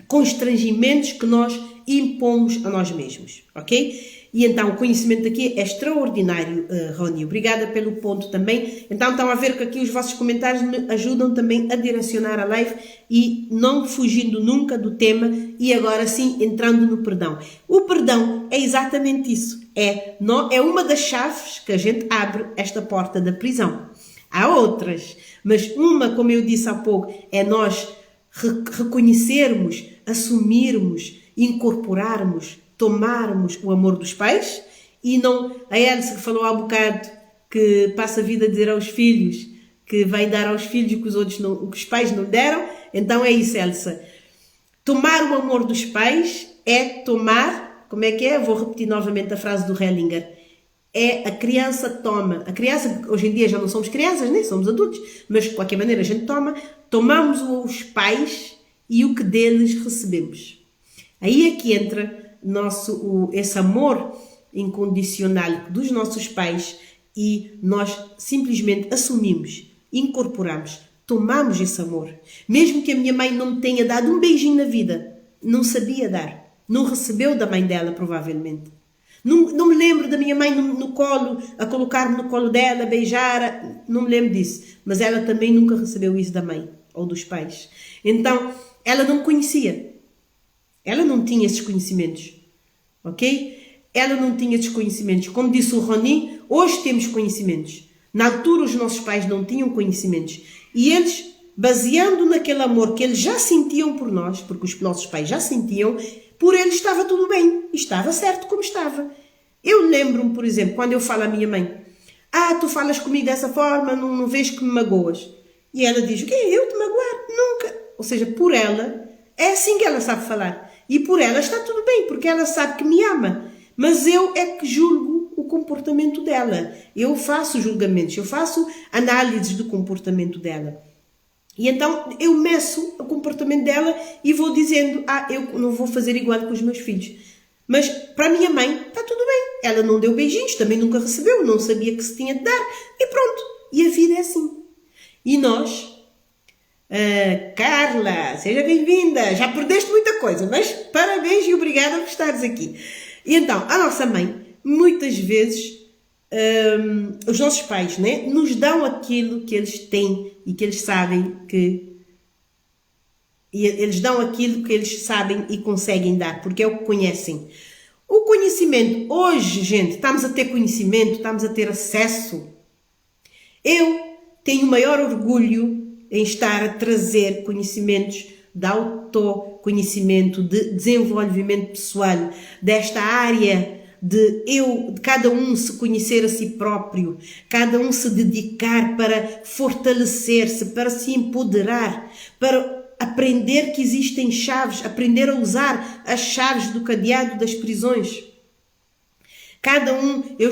constrangimentos que nós impomos a nós mesmos, ok? E então o conhecimento aqui é extraordinário, Roni. Obrigada pelo ponto também. Então estão a ver que aqui os vossos comentários me ajudam também a direcionar a live e não fugindo nunca do tema, e agora sim entrando no perdão. O perdão é exatamente isso. É uma das chaves que a gente abre esta porta da prisão. Há outras, mas uma, como eu disse há pouco, é nós reconhecermos, assumirmos, incorporarmos, tomarmos o amor dos pais, e não a Elsa que falou há bocado, que passa a vida a dizer aos filhos que vai dar aos filhos o que os pais não deram. Então é isso, Elsa. Tomar o amor dos pais é tomar, como é que é? Vou repetir novamente a frase do Hellinger. É a criança toma. A criança, hoje em dia já não somos crianças, nem somos adultos, mas de qualquer maneira a gente tomamos os pais e o que deles recebemos. Aí é que entra esse amor incondicional dos nossos pais, e nós simplesmente assumimos, incorporamos, tomamos esse amor. Mesmo que a minha mãe não me tenha dado um beijinho na vida, não sabia dar, não recebeu da mãe dela provavelmente. Não me lembro da minha mãe no colo, a colocar-me no colo dela, a beijar, não me lembro disso, mas ela também nunca recebeu isso da mãe ou dos pais. Então ela não conhecia. Ela não tinha esses conhecimentos, ok? Ela não tinha esses conhecimentos. Como disse o Roni, hoje temos conhecimentos. Na altura os nossos pais não tinham conhecimentos. E eles, baseando naquele amor que eles já sentiam por nós, porque os nossos pais já sentiam, por eles estava tudo bem. Estava certo como estava. Eu lembro-me, por exemplo, quando eu falo à minha mãe, tu falas comigo dessa forma, não vês que me magoas. E ela diz, o quê? Eu te magoar? Nunca. Ou seja, por ela, é assim que ela sabe falar. E por ela está tudo bem, porque ela sabe que me ama. Mas eu é que julgo o comportamento dela. Eu faço julgamentos, eu faço análises do comportamento dela. E então eu meço o comportamento dela e vou dizendo, eu não vou fazer igual com os meus filhos. Mas para a minha mãe está tudo bem. Ela não deu beijinhos, também nunca recebeu, não sabia que se tinha de dar. E pronto. E a vida é assim. E nós... Carla, seja bem-vinda. Já perdeste muita coisa, mas parabéns e obrigada por estares aqui. E então, a nossa mãe, muitas vezes, os nossos pais, né, nos dão aquilo que eles têm e que eles sabem que eles dão aquilo que eles sabem e conseguem dar, porque é o que conhecem. O conhecimento, hoje, gente, estamos a ter conhecimento, estamos a ter acesso. Eu tenho maior orgulho em estar a trazer conhecimentos de autoconhecimento, de desenvolvimento pessoal, desta área de cada um se conhecer a si próprio, cada um se dedicar para fortalecer-se, para se empoderar, para aprender que existem chaves, aprender a usar as chaves do cadeado das prisões. Cada um, eu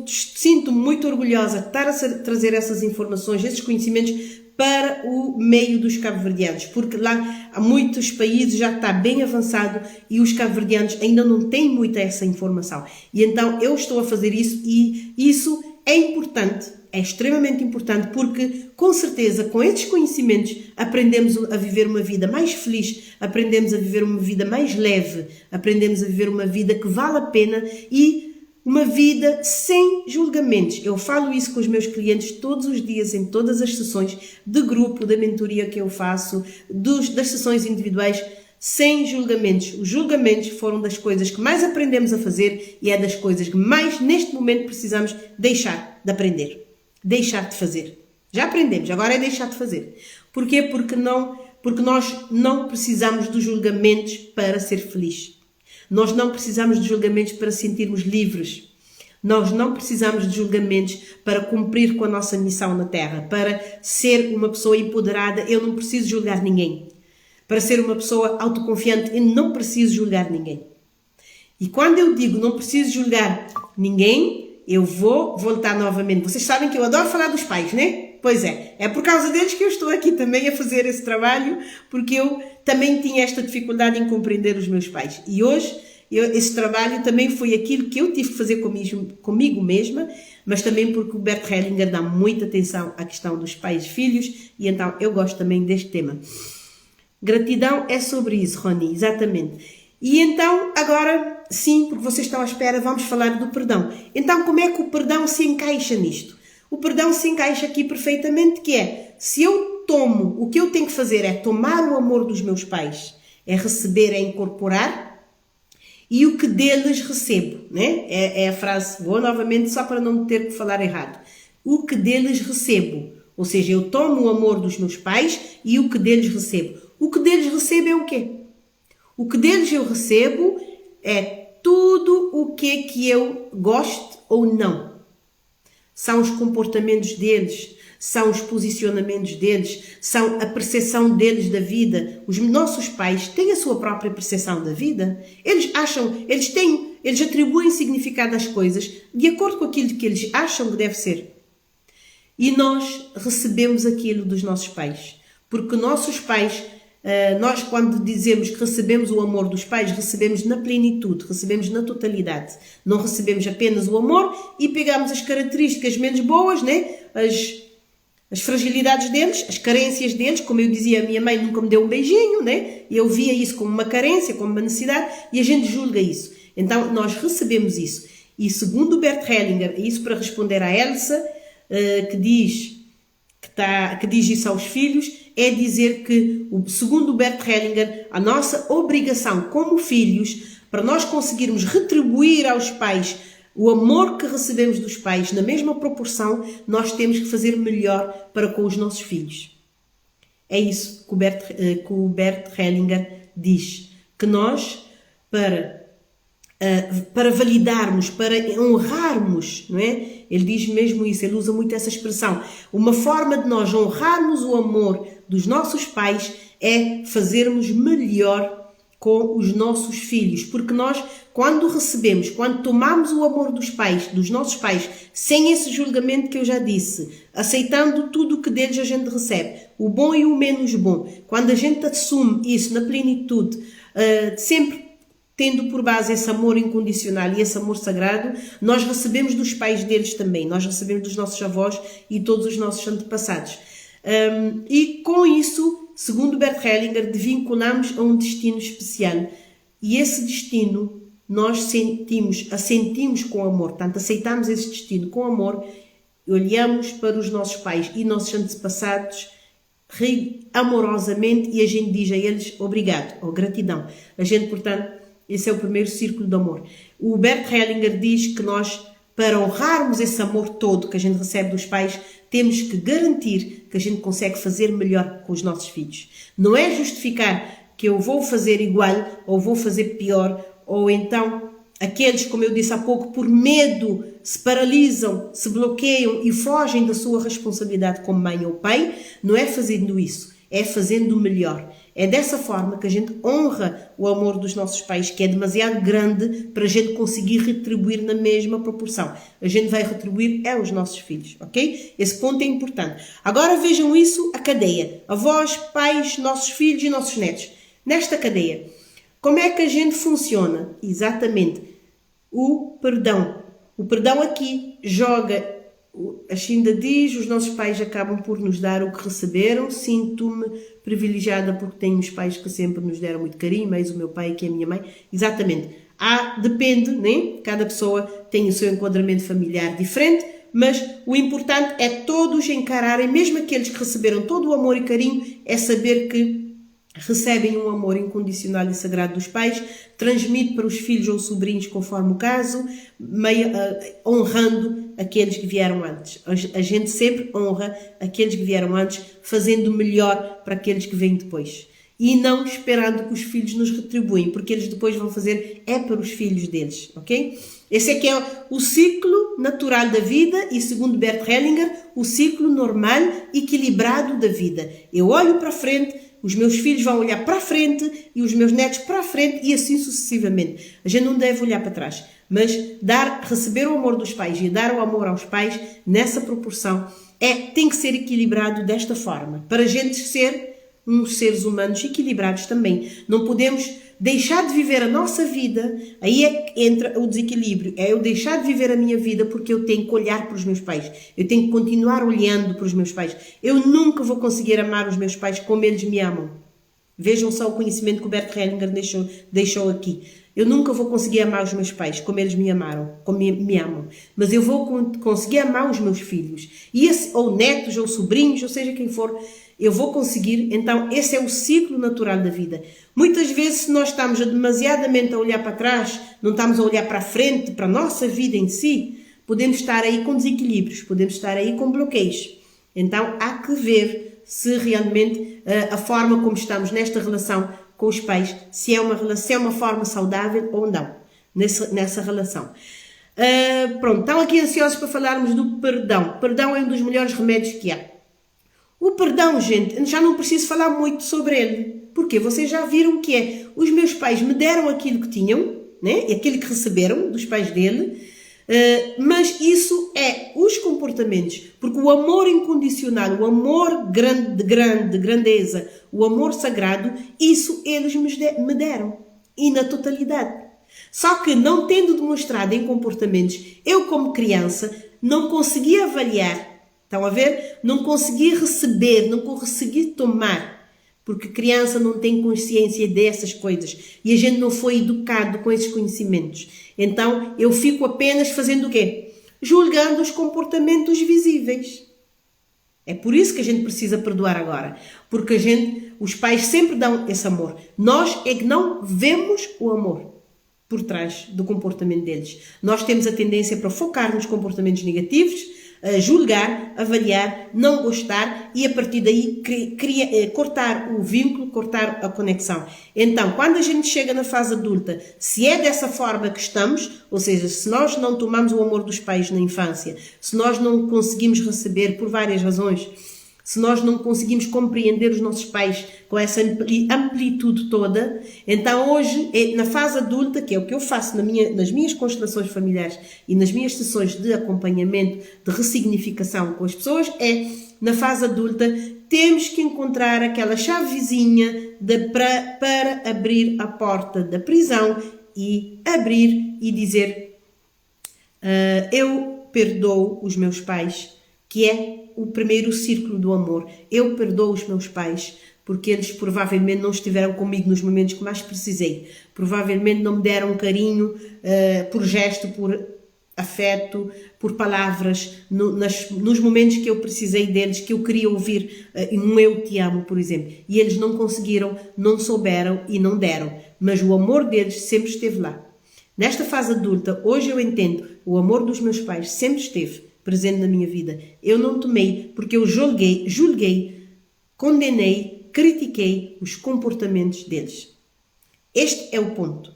sinto-me muito orgulhosa de estar a trazer essas informações, esses conhecimentos para o meio dos cabo-verdianos, porque lá há muitos países já está bem avançado e os cabo-verdianos ainda não têm muita essa informação. E então eu estou a fazer isso e isso é importante, é extremamente importante, porque com certeza com esses conhecimentos aprendemos a viver uma vida mais feliz, aprendemos a viver uma vida mais leve, aprendemos a viver uma vida que vale a pena e uma vida sem julgamentos. Eu falo isso com os meus clientes todos os dias, em todas as sessões de grupo, da mentoria que eu faço, das sessões individuais, sem julgamentos. Os julgamentos foram das coisas que mais aprendemos a fazer e é das coisas que mais, neste momento, precisamos deixar de aprender. Deixar de fazer. Já aprendemos, agora é deixar de fazer. Porquê? Porque nós não precisamos dos julgamentos para ser feliz. Nós não precisamos de julgamentos para sentirmos livres. Nós não precisamos de julgamentos para cumprir com a nossa missão na Terra, para ser uma pessoa empoderada. Eu não preciso julgar ninguém. Para ser uma pessoa autoconfiante, eu não preciso julgar ninguém. E quando eu digo não preciso julgar ninguém, eu vou voltar novamente. Vocês sabem que eu adoro falar dos pais, né? Pois é por causa deles que eu estou aqui também a fazer esse trabalho, porque eu também tinha esta dificuldade em compreender os meus pais. E hoje, esse trabalho também foi aquilo que eu tive que fazer comigo mesma, mas também porque o Bert Hellinger dá muita atenção à questão dos pais e filhos, e então eu gosto também deste tema. Gratidão é sobre isso, Rony, exatamente. E então, agora, sim, porque vocês estão à espera, vamos falar do perdão. Então, como é que o perdão se encaixa nisto? O perdão se encaixa aqui perfeitamente, que é, se eu tomo, o que eu tenho que fazer é tomar o amor dos meus pais, é receber, é incorporar, e o que deles recebo, né? É a frase, vou novamente só para não ter que falar errado. O que deles recebo, ou seja, eu tomo o amor dos meus pais e o que deles recebo. O que deles recebo é o quê? O que deles eu recebo é tudo o que eu gosto ou não. São os comportamentos deles, são os posicionamentos deles, são a percepção deles da vida. Os nossos pais têm a sua própria percepção da vida. Eles atribuem significado às coisas de acordo com aquilo que eles acham que deve ser. E nós recebemos aquilo dos nossos pais. Porque nossos pais, nós quando dizemos que recebemos o amor dos pais, recebemos na plenitude, recebemos na totalidade. Não recebemos apenas o amor e pegamos as características menos boas, né? As fragilidades deles, as carências deles. Como eu dizia, a minha mãe nunca me deu um beijinho, né? E eu via isso como uma carência, como uma necessidade, e a gente julga isso. Então, nós recebemos isso. E segundo o Bert Hellinger, isso para responder à Elsa, que diz isso aos filhos, é dizer que, segundo o Bert Hellinger, a nossa obrigação como filhos, para nós conseguirmos retribuir aos pais o amor que recebemos dos pais na mesma proporção, nós temos que fazer melhor para com os nossos filhos. É isso que o Bert Hellinger diz. Que nós, para validarmos, para honrarmos, não é? Ele diz mesmo isso, ele usa muito essa expressão. Uma forma de nós honrarmos o amor dos nossos pais é fazermos melhor com os nossos filhos, porque nós, quando recebemos, quando tomamos o amor dos nossos pais, sem esse julgamento que eu já disse, aceitando tudo o que deles a gente recebe, o bom e o menos bom, quando a gente assume isso na plenitude, sempre tendo por base esse amor incondicional e esse amor sagrado, nós recebemos dos pais deles também, nós recebemos dos nossos avós e todos os nossos antepassados. E com isso, segundo Bert Hellinger, vinculamos a um destino especial. E esse destino nós assentimos com amor, portanto, aceitamos esse destino com amor, olhamos para os nossos pais e nossos antepassados amorosamente e a gente diz a eles obrigado ou gratidão. A gente, portanto, esse é o primeiro círculo de amor. O Bert Hellinger diz que nós, para honrarmos esse amor todo que a gente recebe dos pais, temos que garantir que a gente consegue fazer melhor com os nossos filhos. Não é justificar que eu vou fazer igual ou vou fazer pior, ou então aqueles, como eu disse há pouco, por medo se paralisam, se bloqueiam e fogem da sua responsabilidade como mãe ou pai. Não é fazendo isso, é fazendo melhor. É dessa forma que a gente honra o amor dos nossos pais, que é demasiado grande para a gente conseguir retribuir na mesma proporção. A gente vai retribuir os nossos filhos, ok? Esse ponto é importante. Agora vejam isso, a cadeia. Avós, pais, nossos filhos e nossos netos. Nesta cadeia, como é que a gente funciona? Exatamente. O perdão. O perdão aqui joga, a Shinda diz, os nossos pais acabam por nos dar o que receberam. Sinto-me privilegiada porque tenho os pais que sempre nos deram muito carinho, mas o meu pai que é a minha mãe. Exatamente. Depende, né? Cada pessoa tem o seu enquadramento familiar diferente, mas o importante é todos encararem, mesmo aqueles que receberam todo o amor e carinho, é saber que recebem um amor incondicional e sagrado dos pais, transmite para os filhos ou sobrinhos, conforme o caso, honrando aqueles que vieram antes. A gente sempre honra aqueles que vieram antes, fazendo melhor para aqueles que vêm depois. E não esperando que os filhos nos retribuem, porque eles depois vão fazer para os filhos deles, ok? Esse é que é o ciclo natural da vida e, segundo Bert Hellinger, o ciclo normal, equilibrado da vida. Eu olho para frente, os meus filhos vão olhar para a frente e os meus netos para a frente e assim sucessivamente. A gente não deve olhar para trás, mas receber o amor dos pais e dar o amor aos pais nessa proporção tem que ser equilibrado desta forma, para a gente ser uns seres humanos equilibrados também. Não podemos deixar de viver a nossa vida, aí é que entra o desequilíbrio, é eu deixar de viver a minha vida porque eu tenho que olhar para os meus pais, eu tenho que continuar olhando para os meus pais, eu nunca vou conseguir amar os meus pais como eles me amam. Vejam só o conhecimento que o Bert Hellinger deixou aqui. Eu nunca vou conseguir amar os meus pais como eles me amaram, como me amam, mas eu vou conseguir amar os meus filhos, ou netos, ou sobrinhos, ou seja quem for, eu vou conseguir. Então esse é o ciclo natural da vida. Muitas vezes, se nós estamos demasiadamente a olhar para trás, não estamos a olhar para a frente, para a nossa vida em si, podemos estar aí com desequilíbrios, podemos estar aí com bloqueios. Então há que ver se realmente a forma como estamos nesta relação com os pais, se é uma forma saudável ou não, nessa relação. Pronto, estão aqui ansiosos para falarmos do perdão. Perdão é um dos melhores remédios que há. O perdão, gente, já não preciso falar muito sobre ele, porque vocês já viram que os meus pais me deram aquilo que tinham, né? Aquilo que receberam dos pais dele, mas isso os comportamentos, porque o amor incondicional, o amor de grandeza, o amor sagrado, isso eles me deram, e na totalidade. Só que não tendo demonstrado em comportamentos, eu como criança não conseguia avaliar. Estão a ver? Não consegui receber, não consegui tomar, porque criança não tem consciência dessas coisas e a gente não foi educado com esses conhecimentos. Então eu fico apenas fazendo o quê? Julgando os comportamentos visíveis. É por isso que a gente precisa perdoar agora, porque os pais sempre dão esse amor. Nós é que não vemos o amor por trás do comportamento deles. Nós temos a tendência para focar nos comportamentos negativos, julgar, avaliar, não gostar e a partir daí cortar o vínculo, cortar a conexão. Então, quando a gente chega na fase adulta, se é dessa forma que estamos, ou seja, se nós não tomamos o amor dos pais na infância, se nós não conseguimos receber por várias razões, se nós não conseguimos compreender os nossos pais com essa amplitude toda, então hoje, na fase adulta, que é o que eu faço nas minhas constelações familiares e nas minhas sessões de acompanhamento, de ressignificação com as pessoas, na fase adulta, temos que encontrar aquela chavezinha para abrir a porta da prisão e abrir e dizer eu perdoo os meus pais, que é o primeiro círculo do amor. Eu perdoo os meus pais porque eles provavelmente não estiveram comigo nos momentos que mais precisei. Provavelmente não me deram carinho por gesto, por afeto, por palavras, nos momentos que eu precisei deles, que eu queria ouvir um eu te amo, por exemplo. E eles não conseguiram, não souberam e não deram. Mas o amor deles sempre esteve lá. Nesta fase adulta, hoje eu entendo, o amor dos meus pais sempre esteve presente na minha vida. Eu não tomei porque eu julguei, condenei, critiquei os comportamentos deles. Este é o ponto.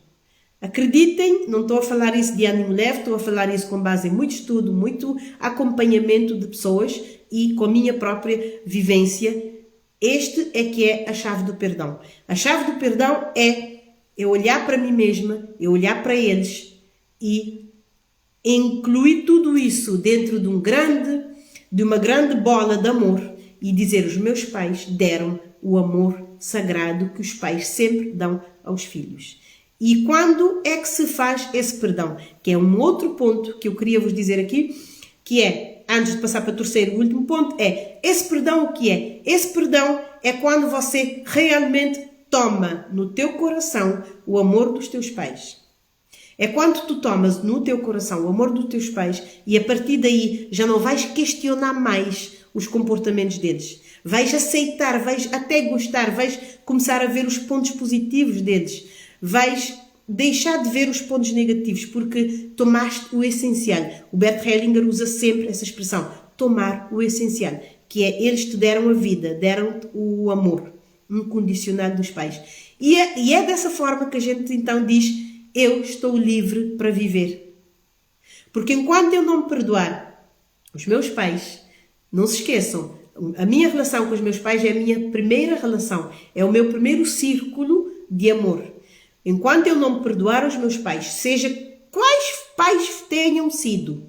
Acreditem, não estou a falar isso de ânimo leve, estou a falar isso com base em muito estudo, muito acompanhamento de pessoas e com a minha própria vivência. Este é que é a chave do perdão. A chave do perdão é eu olhar para mim mesma, eu olhar para eles e incluir tudo isso dentro de uma grande bola de amor e dizer: os meus pais deram o amor sagrado que os pais sempre dão aos filhos. E quando é que se faz esse perdão? Que é um outro ponto que eu queria vos dizer aqui, que é, antes de passar para o terceiro e último ponto, é esse perdão o que é? Esse perdão é quando você realmente toma no teu coração o amor dos teus pais. É quando tu tomas no teu coração o amor dos teus pais e a partir daí já não vais questionar mais os comportamentos deles. Vais aceitar, vais até gostar, vais começar a ver os pontos positivos deles. Vais deixar de ver os pontos negativos porque tomaste o essencial. O Bert Hellinger usa sempre essa expressão, tomar o essencial, que é eles te deram a vida, deram-te o amor incondicional dos pais. E é dessa forma que a gente então diz: eu estou livre para viver. Porque enquanto eu não me perdoar os meus pais, não se esqueçam, a minha relação com os meus pais é a minha primeira relação, é o meu primeiro círculo de amor. Enquanto eu não me perdoar os meus pais, seja quais pais tenham sido,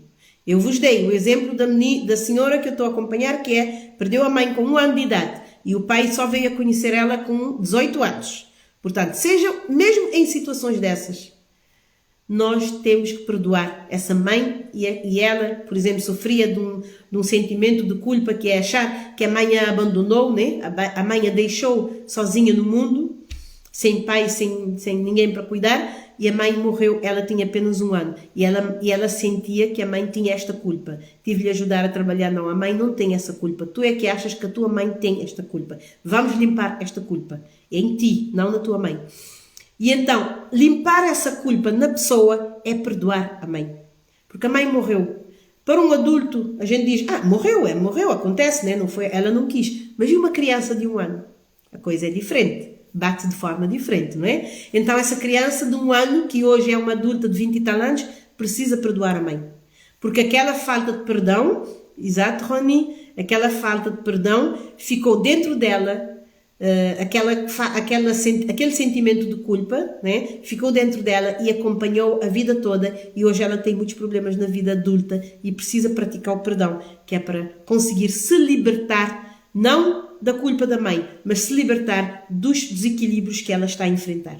eu vos dei o exemplo da senhora que eu estou a acompanhar, que perdeu a mãe com 1 ano de idade e o pai só veio a conhecer ela com 18 anos. Portanto, seja mesmo em situações dessas, nós temos que perdoar essa mãe e ela, por exemplo, sofria de um sentimento de culpa, que é achar que a mãe a abandonou, né? A mãe a deixou sozinha no mundo, sem pai, sem ninguém para cuidar, e a mãe morreu, ela tinha apenas 1 ano, e ela sentia que a mãe tinha esta culpa. Tive-lhe ajudar a trabalhar, não, a mãe não tem essa culpa, tu é que achas que a tua mãe tem esta culpa. Vamos limpar esta culpa, é em ti, não na tua mãe. E então, limpar essa culpa na pessoa é perdoar a mãe. Porque a mãe morreu. Para um adulto, a gente diz, morreu, acontece, né? Não foi, ela não quis. Mas e uma criança de 1 ano? A coisa é diferente. Bate de forma diferente, não é? Então, essa criança de 1 ano, que hoje é uma adulta de 20 e tal anos, precisa perdoar a mãe. Porque aquela falta de perdão, exato, Rony, aquela falta de perdão ficou dentro dela, aquele sentimento de culpa, né? Ficou dentro dela e acompanhou a vida toda, e hoje ela tem muitos problemas na vida adulta e precisa praticar o perdão, que é para conseguir se libertar, não da culpa da mãe, mas se libertar dos desequilíbrios que ela está a enfrentar.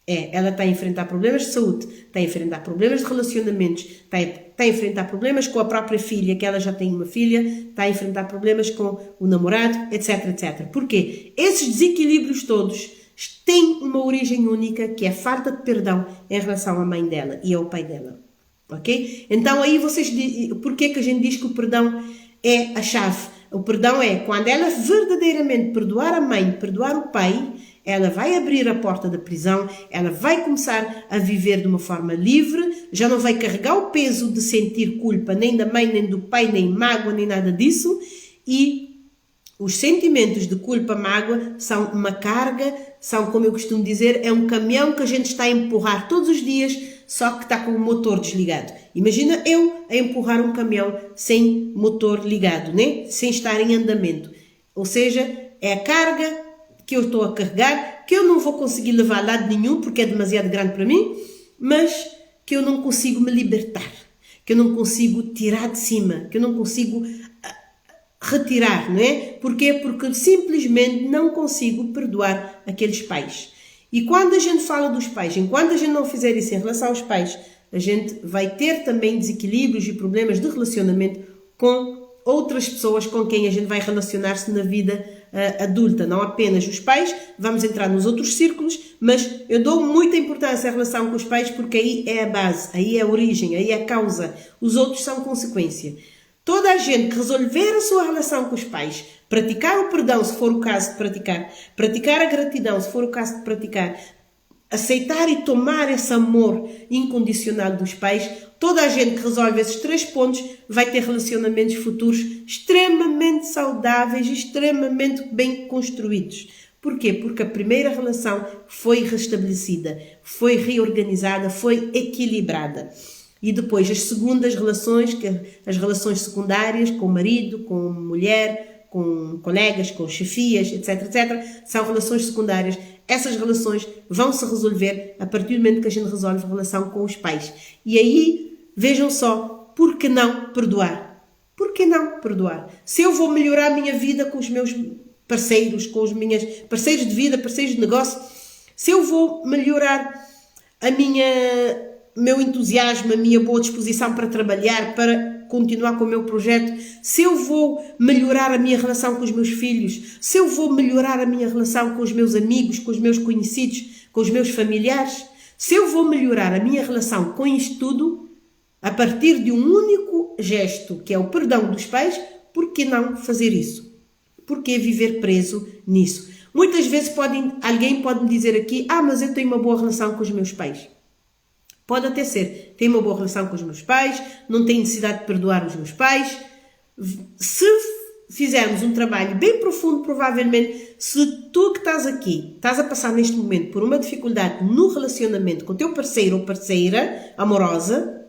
Ela está a enfrentar problemas de saúde, está a enfrentar problemas de relacionamentos, está a enfrentar problemas com a própria filha, que ela já tem uma filha, está a enfrentar problemas com o namorado, etc, etc. Porquê? Esses desequilíbrios todos têm uma origem única, que é a falta de perdão em relação à mãe dela e ao pai dela. Ok? Então aí vocês dizem, porquê que a gente diz que o perdão é a chave? O perdão é quando ela verdadeiramente perdoar a mãe, perdoar o pai, ela vai abrir a porta da prisão, ela vai começar a viver de uma forma livre, já não vai carregar o peso de sentir culpa nem da mãe, nem do pai, nem mágoa, nem nada disso, e os sentimentos de culpa, mágoa, são uma carga, são, como eu costumo dizer, é um caminhão que a gente está a empurrar todos os dias, só que está com o motor desligado. Imagina eu a empurrar um caminhão sem motor ligado, né? Sem estar em andamento. Ou seja, é a carga que eu estou a carregar, que eu não vou conseguir levar a lado nenhum, porque é demasiado grande para mim, mas que eu não consigo me libertar, que eu não consigo tirar de cima, que eu não consigo retirar, não é? Porquê? Porque simplesmente não consigo perdoar aqueles pais. E quando a gente fala dos pais, enquanto a gente não fizer isso em relação aos pais, a gente vai ter também desequilíbrios e problemas de relacionamento com outras pessoas com quem a gente vai relacionar-se na vida adulta, não apenas os pais, vamos entrar nos outros círculos, mas eu dou muita importância à relação com os pais porque aí é a base, aí é a origem, aí é a causa, os outros são consequência. Toda a gente que resolver a sua relação com os pais, praticar o perdão se for o caso de praticar a gratidão se for o caso de praticar, aceitar e tomar esse amor incondicional dos pais, toda a gente que resolve esses 3 pontos vai ter relacionamentos futuros extremamente saudáveis e extremamente bem construídos. Porquê? Porque a primeira relação foi restabelecida, foi reorganizada, foi equilibrada. E depois as segundas relações, as relações secundárias com o marido, com a mulher, com colegas, com chefias, etc, etc, são relações secundárias. Essas relações vão se resolver a partir do momento que a gente resolve a relação com os pais. E aí, vejam só, por que não perdoar? Por que não perdoar? Se eu vou melhorar a minha vida com os meus parceiros, com os meus parceiros de vida, parceiros de negócio, se eu vou melhorar meu entusiasmo, a minha boa disposição para trabalhar, para continuar com o meu projeto, se eu vou melhorar a minha relação com os meus filhos, se eu vou melhorar a minha relação com os meus amigos, com os meus conhecidos, com os meus familiares, se eu vou melhorar a minha relação com isto tudo, a partir de um único gesto, que é o perdão dos pais, por que não fazer isso? Por que viver preso nisso? Muitas vezes alguém pode me dizer aqui, mas eu tenho uma boa relação com os meus pais. Pode até ser, tenho uma boa relação com os meus pais, não tenho necessidade de perdoar os meus pais. Se fizermos um trabalho bem profundo, provavelmente, se tu que estás aqui, estás a passar neste momento por uma dificuldade no relacionamento com o teu parceiro ou parceira amorosa,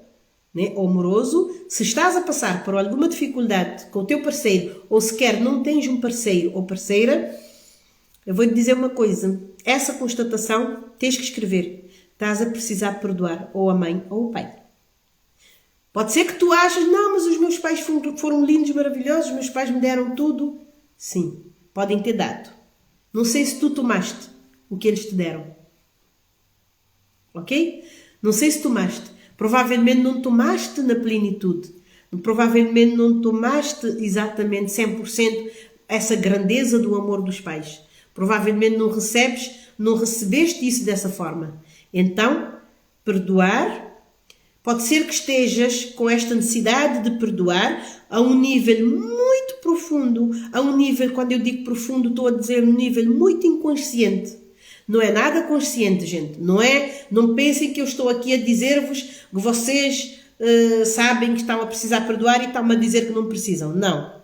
né, ou amoroso, se estás a passar por alguma dificuldade com o teu parceiro ou sequer não tens um parceiro ou parceira, eu vou-te dizer uma coisa, essa constatação tens que escrever. Estás a precisar perdoar ou a mãe ou o pai. Pode ser que tu achas, não, mas os meus pais foram lindos, maravilhosos, os meus pais me deram tudo. Sim, podem ter dado. Não sei se tu tomaste o que eles te deram. Ok? Não sei se tomaste. Provavelmente não tomaste na plenitude. Provavelmente não tomaste exatamente 100% essa grandeza do amor dos pais. Provavelmente não recebeste isso dessa forma. Então, perdoar, pode ser que estejas com esta necessidade de perdoar a um nível muito profundo, a um nível, quando eu digo profundo, estou a dizer um nível muito inconsciente. Não é nada consciente, gente. Não pensem que eu estou aqui a dizer-vos que vocês sabem que estão a precisar perdoar e estão-me a dizer que não precisam. Não.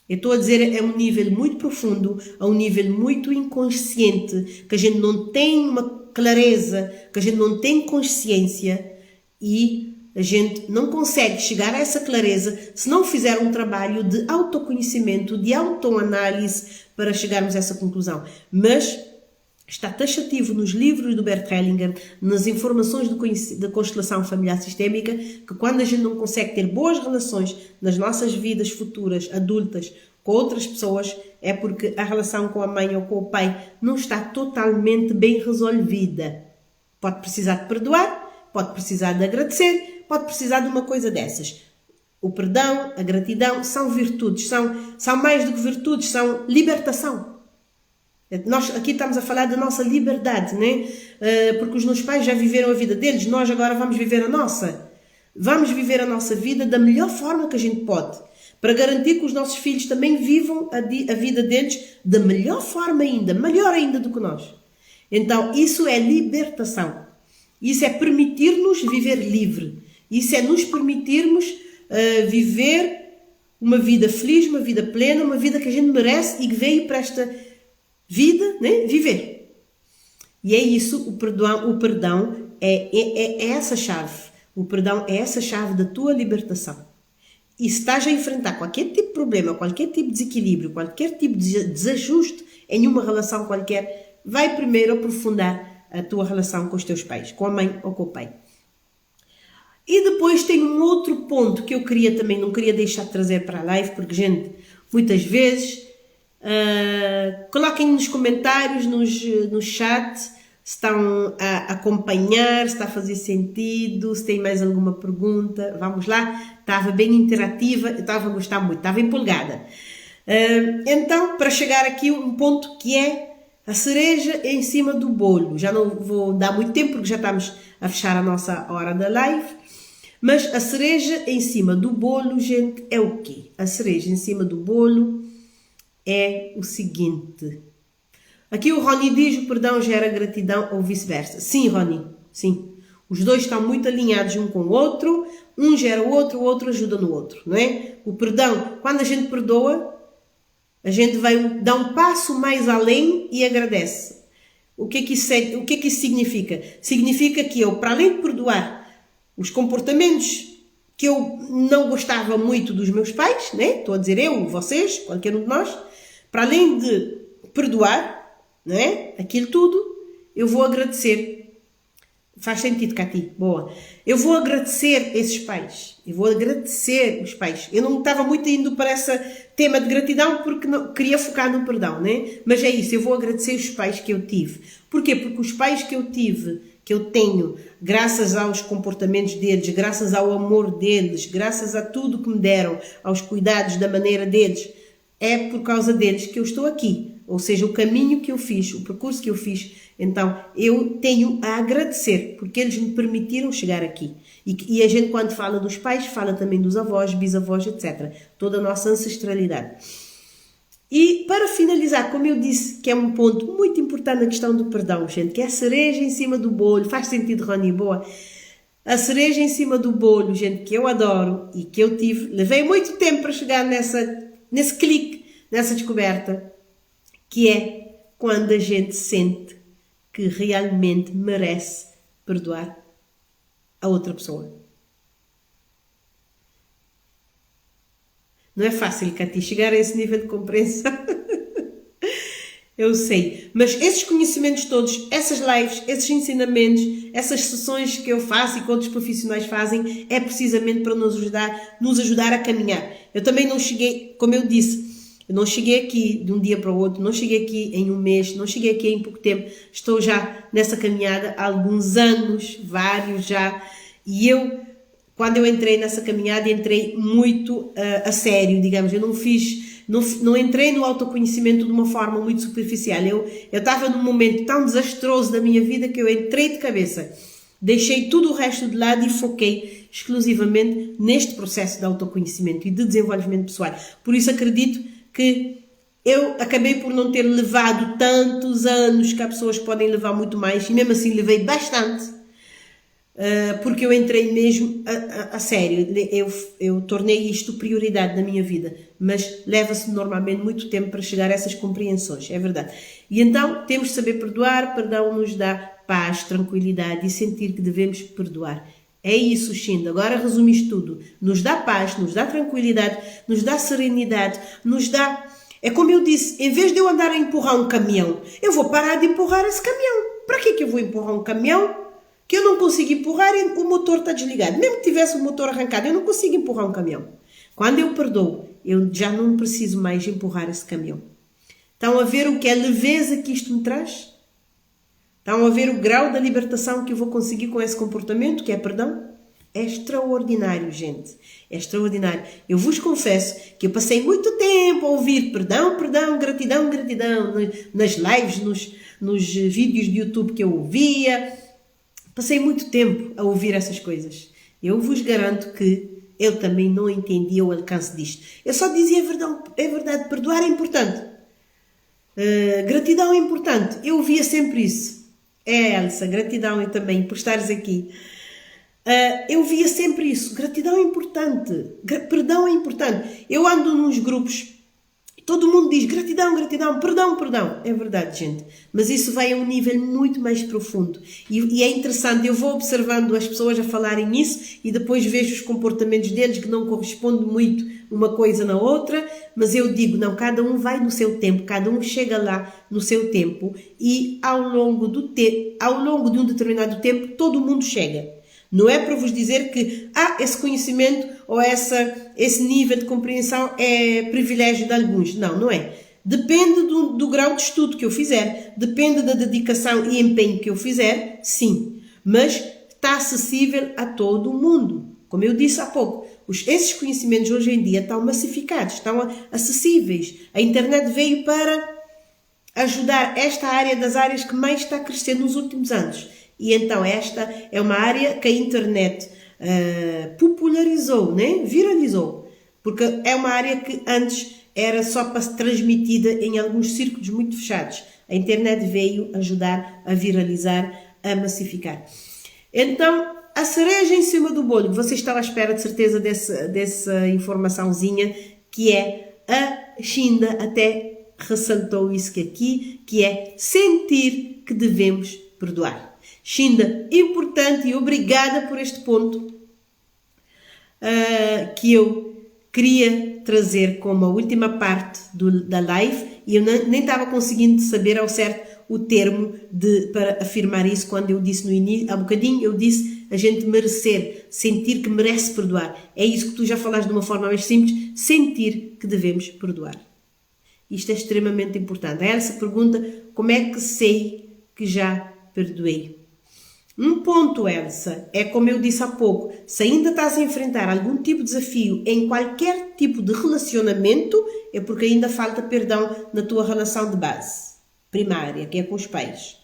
Eu estou a dizer, é um nível muito profundo, a um nível muito inconsciente, que a gente não tem uma clareza, que a gente não tem consciência e a gente não consegue chegar a essa clareza se não fizer um trabalho de autoconhecimento, de autoanálise para chegarmos a essa conclusão. Mas está taxativo nos livros do Bert Hellinger, nas informações da constelação familiar sistémica, que quando a gente não consegue ter boas relações nas nossas vidas futuras, adultas, com outras pessoas, é porque a relação com a mãe ou com o pai não está totalmente bem resolvida. Pode precisar de perdoar, pode precisar de agradecer, pode precisar de uma coisa dessas. O perdão, a gratidão são virtudes, são mais do que virtudes, são libertação. Nós aqui estamos a falar da nossa liberdade, né? Porque os nossos pais já viveram a vida deles, nós agora vamos viver a nossa. Vamos viver a nossa vida da melhor forma que a gente pode, para garantir que os nossos filhos também vivam a vida deles da melhor forma ainda, melhor ainda do que nós. Então, isso é libertação. Isso é permitir-nos viver livre. Isso é nos permitirmos viver uma vida feliz, uma vida plena, uma vida que a gente merece e que veio para esta vida, né? Viver. E é isso, o perdão é essa chave. O perdão é essa chave da tua libertação. E se estás a enfrentar qualquer tipo de problema, qualquer tipo de desequilíbrio, qualquer tipo de desajuste em uma relação qualquer, vai primeiro aprofundar a tua relação com os teus pais, com a mãe ou com o pai. E depois tem um outro ponto que eu não queria deixar de trazer para a live, porque, gente, muitas vezes, coloquem nos comentários, no chat, estão a acompanhar, se está a fazer sentido, se tem mais alguma pergunta. Vamos lá, estava bem interativa, eu estava a gostar muito, estava empolgada. Então, para chegar aqui um ponto que é a cereja em cima do bolo. Já não vou dar muito tempo porque já estamos a fechar a nossa hora da live. Mas a cereja em cima do bolo, gente, é o quê? A cereja em cima do bolo é o seguinte. Aqui o Rony diz: o perdão gera gratidão ou vice-versa. Sim, Rony, sim. Os dois estão muito alinhados um com o outro. Um gera o outro ajuda no outro, não é? O perdão, quando a gente perdoa, a gente vai dar um passo mais além e agradece. O que é que isso significa? Significa que eu, para além de perdoar os comportamentos que eu não gostava muito dos meus pais, né? Estou a dizer eu, vocês, qualquer um de nós, para além de perdoar, né? Aquilo tudo, eu vou agradecer. Faz sentido, Cati? Boa. Eu vou agradecer esses pais. Eu vou agradecer os pais. Eu não estava muito indo para esse tema de gratidão porque não, queria focar no perdão, né? Mas é isso, eu vou agradecer os pais que eu tive. Porquê? Porque os pais que eu tive, que eu tenho, graças aos comportamentos deles, graças ao amor deles, graças a tudo que me deram, aos cuidados da maneira deles, é por causa deles que eu estou aqui. Ou seja, o caminho que eu fiz, o percurso que eu fiz, então eu tenho a agradecer, porque eles me permitiram chegar aqui. E a gente, quando fala dos pais, fala também dos avós, bisavós, etc. Toda a nossa ancestralidade. E para finalizar, como eu disse, que é um ponto muito importante na questão do perdão, gente, que é a cereja em cima do bolo. Faz sentido, Rony? Boa. A cereja em cima do bolo, gente, que eu adoro e que eu tive, levei muito tempo para chegar nesse clique, nessa descoberta, que é quando a gente sente que realmente merece perdoar a outra pessoa. Não é fácil, Cati, chegar a esse nível de compreensão. Eu sei. Mas esses conhecimentos todos, essas lives, esses ensinamentos, essas sessões que eu faço e que outros profissionais fazem, é precisamente para nos ajudar a caminhar. Eu também não cheguei, como eu disse, eu não cheguei aqui de um dia para o outro, não cheguei aqui em um mês, não cheguei aqui em pouco tempo. Estou já nessa caminhada há alguns anos, vários já. E eu, quando eu entrei nessa caminhada, entrei muito a sério, digamos. Eu não entrei no autoconhecimento de uma forma muito superficial. Eu estava num momento tão desastroso da minha vida que eu entrei de cabeça. Deixei tudo o resto de lado e foquei exclusivamente neste processo de autoconhecimento e de desenvolvimento pessoal. Por isso acredito que eu acabei por não ter levado tantos anos, que há pessoas que podem levar muito mais, e mesmo assim levei bastante, porque eu entrei mesmo a sério. Eu tornei isto prioridade na minha vida, mas leva-se normalmente muito tempo para chegar a essas compreensões, é verdade. E então temos de saber perdoar. Perdão nos dá paz, tranquilidade e sentir que devemos perdoar. É isso, Shinda. Agora resumiste tudo. Nos dá paz, nos dá tranquilidade, nos dá serenidade, nos dá... É como eu disse, em vez de eu andar a empurrar um caminhão, eu vou parar de empurrar esse caminhão. Para que eu vou empurrar um caminhão que eu não consigo empurrar e o motor está desligado? Mesmo que tivesse o motor arrancado, eu não consigo empurrar um caminhão. Quando eu perdoo, eu já não preciso mais empurrar esse caminhão. Estão a ver o que é a leveza que isto me traz? Estão a ver o grau da libertação que eu vou conseguir com esse comportamento, que é perdão? É extraordinário, gente. É extraordinário. Eu vos confesso que eu passei muito tempo a ouvir perdão, perdão, gratidão, gratidão, nas lives, nos vídeos de YouTube que eu ouvia. Passei muito tempo a ouvir essas coisas. Eu vos garanto que eu também não entendia o alcance disto. Eu só dizia é verdade, perdoar é importante. Gratidão é importante. Eu ouvia sempre isso. Elsa, gratidão e também por estares aqui. Eu via sempre isso. Gratidão é importante. Perdão é importante. Eu ando nos grupos, todo mundo diz gratidão, gratidão, perdão, perdão. É verdade, gente. Mas isso vai a um nível muito mais profundo. E é interessante, eu vou observando as pessoas a falarem isso e depois vejo os comportamentos deles que não correspondem muito uma coisa na outra, mas eu digo, não, cada um vai no seu tempo, cada um chega lá no seu tempo e ao longo de um determinado tempo todo mundo chega. Não é para vos dizer que esse conhecimento ou esse nível de compreensão é privilégio de alguns. Não, não é. Depende do grau de estudo que eu fizer, depende da dedicação e empenho que eu fizer, sim. Mas está acessível a todo o mundo. Como eu disse há pouco, esses conhecimentos hoje em dia estão massificados, estão acessíveis. A internet veio para ajudar esta área das áreas que mais está a crescer nos últimos anos. E então esta é uma área que a internet popularizou, né? Viralizou. Porque é uma área que antes era só para ser transmitida em alguns círculos muito fechados. A internet veio ajudar a viralizar, a massificar. Então, a cereja em cima do bolo, você estava à espera de certeza dessa informaçãozinha, que é a Shinda até ressaltou isso aqui, que é sentir que devemos perdoar. Shinda, importante e obrigada por este ponto que eu queria trazer como a última parte da live e eu nem estava conseguindo saber ao certo o termo para afirmar isso quando eu disse no início, há bocadinho eu disse a gente merecer, sentir que merece perdoar. É isso que tu já falaste de uma forma mais simples, sentir que devemos perdoar. Isto é extremamente importante. A Elsa pergunta, como é que sei que já perdoei? Um ponto, Elsa, é como eu disse há pouco, se ainda estás a enfrentar algum tipo de desafio em qualquer tipo de relacionamento, é porque ainda falta perdão na tua relação de base, primária, que é com os pais.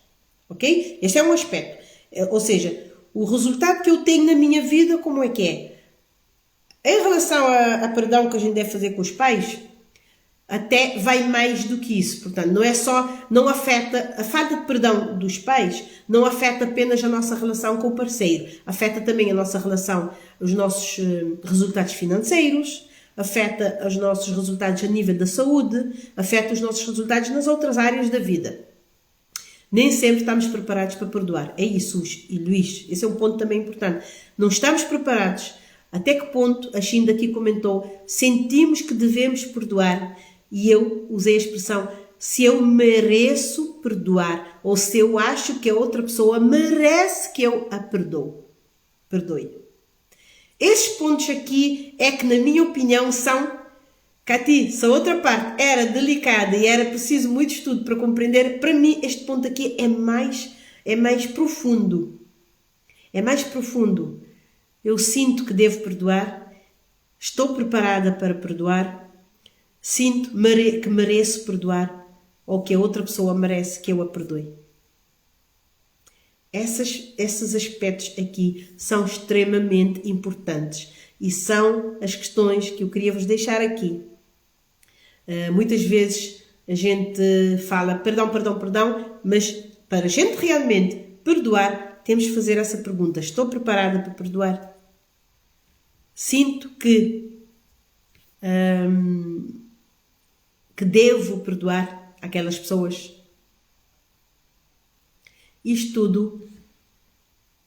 Ok? Este é um aspecto. Ou seja, o resultado que eu tenho na minha vida, como é que é? Em relação a perdão que a gente deve fazer com os pais, até vai mais do que isso. Portanto, não é só, não afeta, a falta de perdão dos pais não afeta apenas a nossa relação com o parceiro, afeta também a nossa relação, os nossos resultados financeiros, afeta os nossos resultados a nível da saúde, afeta os nossos resultados nas outras áreas da vida. Nem sempre estamos preparados para perdoar. É isso, e Luís, esse é um ponto também importante. Não estamos preparados. Até que ponto, a Shinda aqui comentou, sentimos que devemos perdoar. E eu usei a expressão, se eu mereço perdoar, ou se eu acho que a outra pessoa merece que eu a perdoe. Esses pontos aqui é que, na minha opinião, são, Cati, se a outra parte era delicada e era preciso muito estudo para compreender, para mim este ponto aqui é mais profundo. É mais profundo. Eu sinto que devo perdoar, estou preparada para perdoar, sinto que mereço perdoar ou que a outra pessoa merece que eu a perdoe. Esses aspectos aqui são extremamente importantes e são as questões que eu queria vos deixar aqui. Muitas vezes a gente fala perdão, mas para a gente realmente perdoar, temos que fazer essa pergunta. Estou preparada para perdoar? Sinto que devo perdoar aquelas pessoas? Isto tudo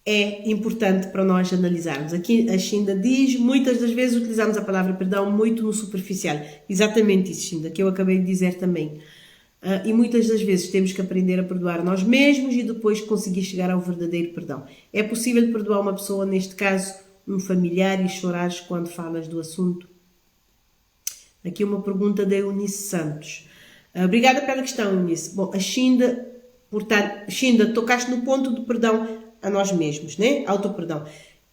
é importante para nós analisarmos. Aqui a Shinda diz, muitas das vezes utilizamos a palavra perdão muito no superficial. Exatamente isso, Shinda, que eu acabei de dizer também. E muitas das vezes temos que aprender a perdoar nós mesmos e depois conseguir chegar ao verdadeiro perdão. É possível perdoar uma pessoa, neste caso, um familiar, e chorares quando falas do assunto? Aqui uma pergunta da Eunice Santos. Obrigada pela questão, Eunice. Bom, a Shinda, portanto, Shinda, tocaste no ponto do perdão a nós mesmos, né? Autoperdão.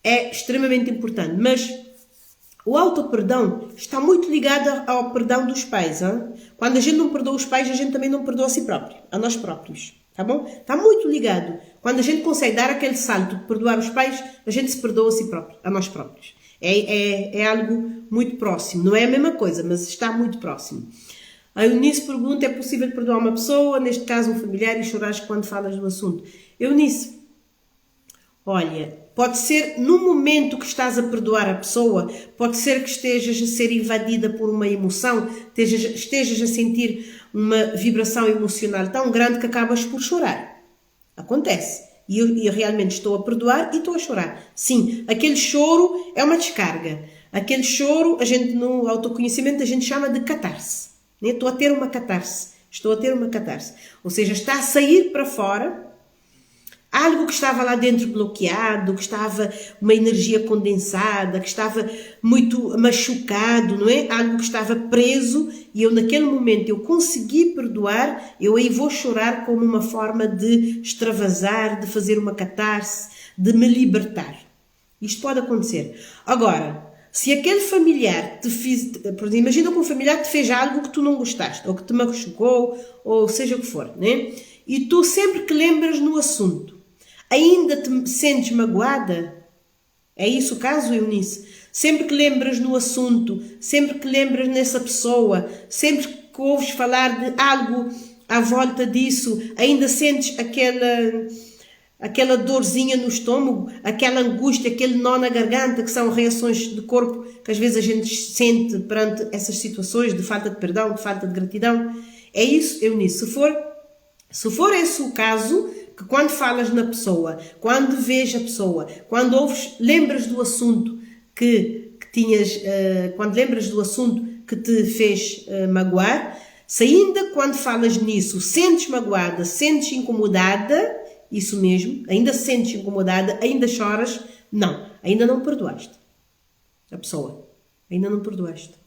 É extremamente importante, mas o autoperdão está muito ligado ao perdão dos pais. Hein? Quando a gente não perdoa os pais, a gente também não perdoa a si próprio, a nós próprios. Tá bom? Está muito ligado. Quando a gente consegue dar aquele salto de perdoar os pais, a gente se perdoa a si próprio, a nós próprios. É algo muito próximo. Não é a mesma coisa, mas está muito próximo. A Eunice pergunta, é possível perdoar uma pessoa, neste caso um familiar, e chorares quando falas do assunto? Eunice, olha, pode ser no momento que estás a perdoar a pessoa, pode ser que estejas a ser invadida por uma emoção, estejas a sentir uma vibração emocional tão grande que acabas por chorar. Acontece. E eu realmente estou a perdoar e estou a chorar. Sim, aquele choro é uma descarga. Aquele choro, a gente no autoconhecimento, a gente chama de catarse. Estou a ter uma catarse. Ou seja, está a sair para fora Algo que estava lá dentro bloqueado, que estava uma energia condensada, que estava muito machucado, não é? Algo que estava preso e eu naquele momento eu consegui perdoar, eu aí vou chorar como uma forma de extravasar, de fazer uma catarse, de me libertar. Isto pode acontecer. Agora, se aquele familiar te fez, por exemplo, imagina que um familiar te fez algo que tu não gostaste, ou que te machucou, ou seja o que for, né? E tu sempre que lembras no assunto, ainda te sentes magoada? É isso o caso, Eunice? Sempre que lembras no assunto, sempre que lembras nessa pessoa, sempre que ouves falar de algo à volta disso, ainda sentes aquela dorzinha no estômago, aquela angústia, aquele nó na garganta, que são reações de corpo que às vezes a gente sente perante essas situações de falta de perdão, de falta de gratidão? É isso, Eunice. Se for esse o caso, que quando falas na pessoa, quando vês a pessoa, quando ouves, lembras do assunto que tinhas, quando lembras do assunto que te fez magoar, se ainda quando falas nisso sentes magoada, sentes incomodada, isso mesmo, ainda sentes incomodada, ainda choras, não, ainda não perdoaste a pessoa, ainda não perdoaste.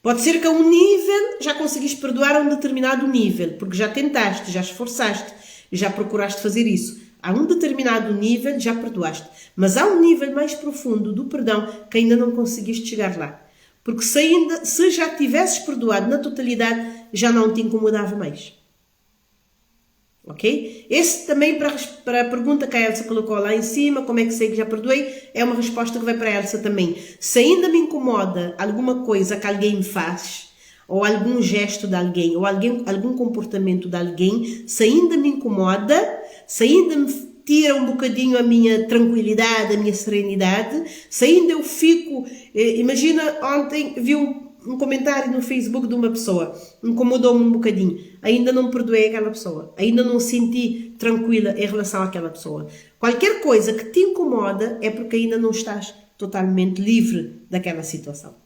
Pode ser que a um nível já conseguiste perdoar a um determinado nível, porque já tentaste, já esforçaste, já procuraste fazer isso. A um determinado nível já perdoaste, mas há um nível mais profundo do perdão que ainda não conseguiste chegar lá. Porque se já tivesses perdoado na totalidade, já não te incomodava mais. Ok? Esse também para a pergunta que a Elsa colocou lá em cima, como é que sei que já perdoei, é uma resposta que vai para a Elsa também. Se ainda me incomoda alguma coisa que alguém me faz, ou algum gesto de alguém, ou algum comportamento de alguém, se ainda me incomoda, se ainda me tira um bocadinho a minha tranquilidade, a minha serenidade, se ainda eu fico... Imagina, ontem vi um comentário no Facebook de uma pessoa, incomodou-me um bocadinho, ainda não perdoei aquela pessoa, ainda não senti tranquila em relação àquela pessoa. Qualquer coisa que te incomoda é porque ainda não estás totalmente livre daquela situação.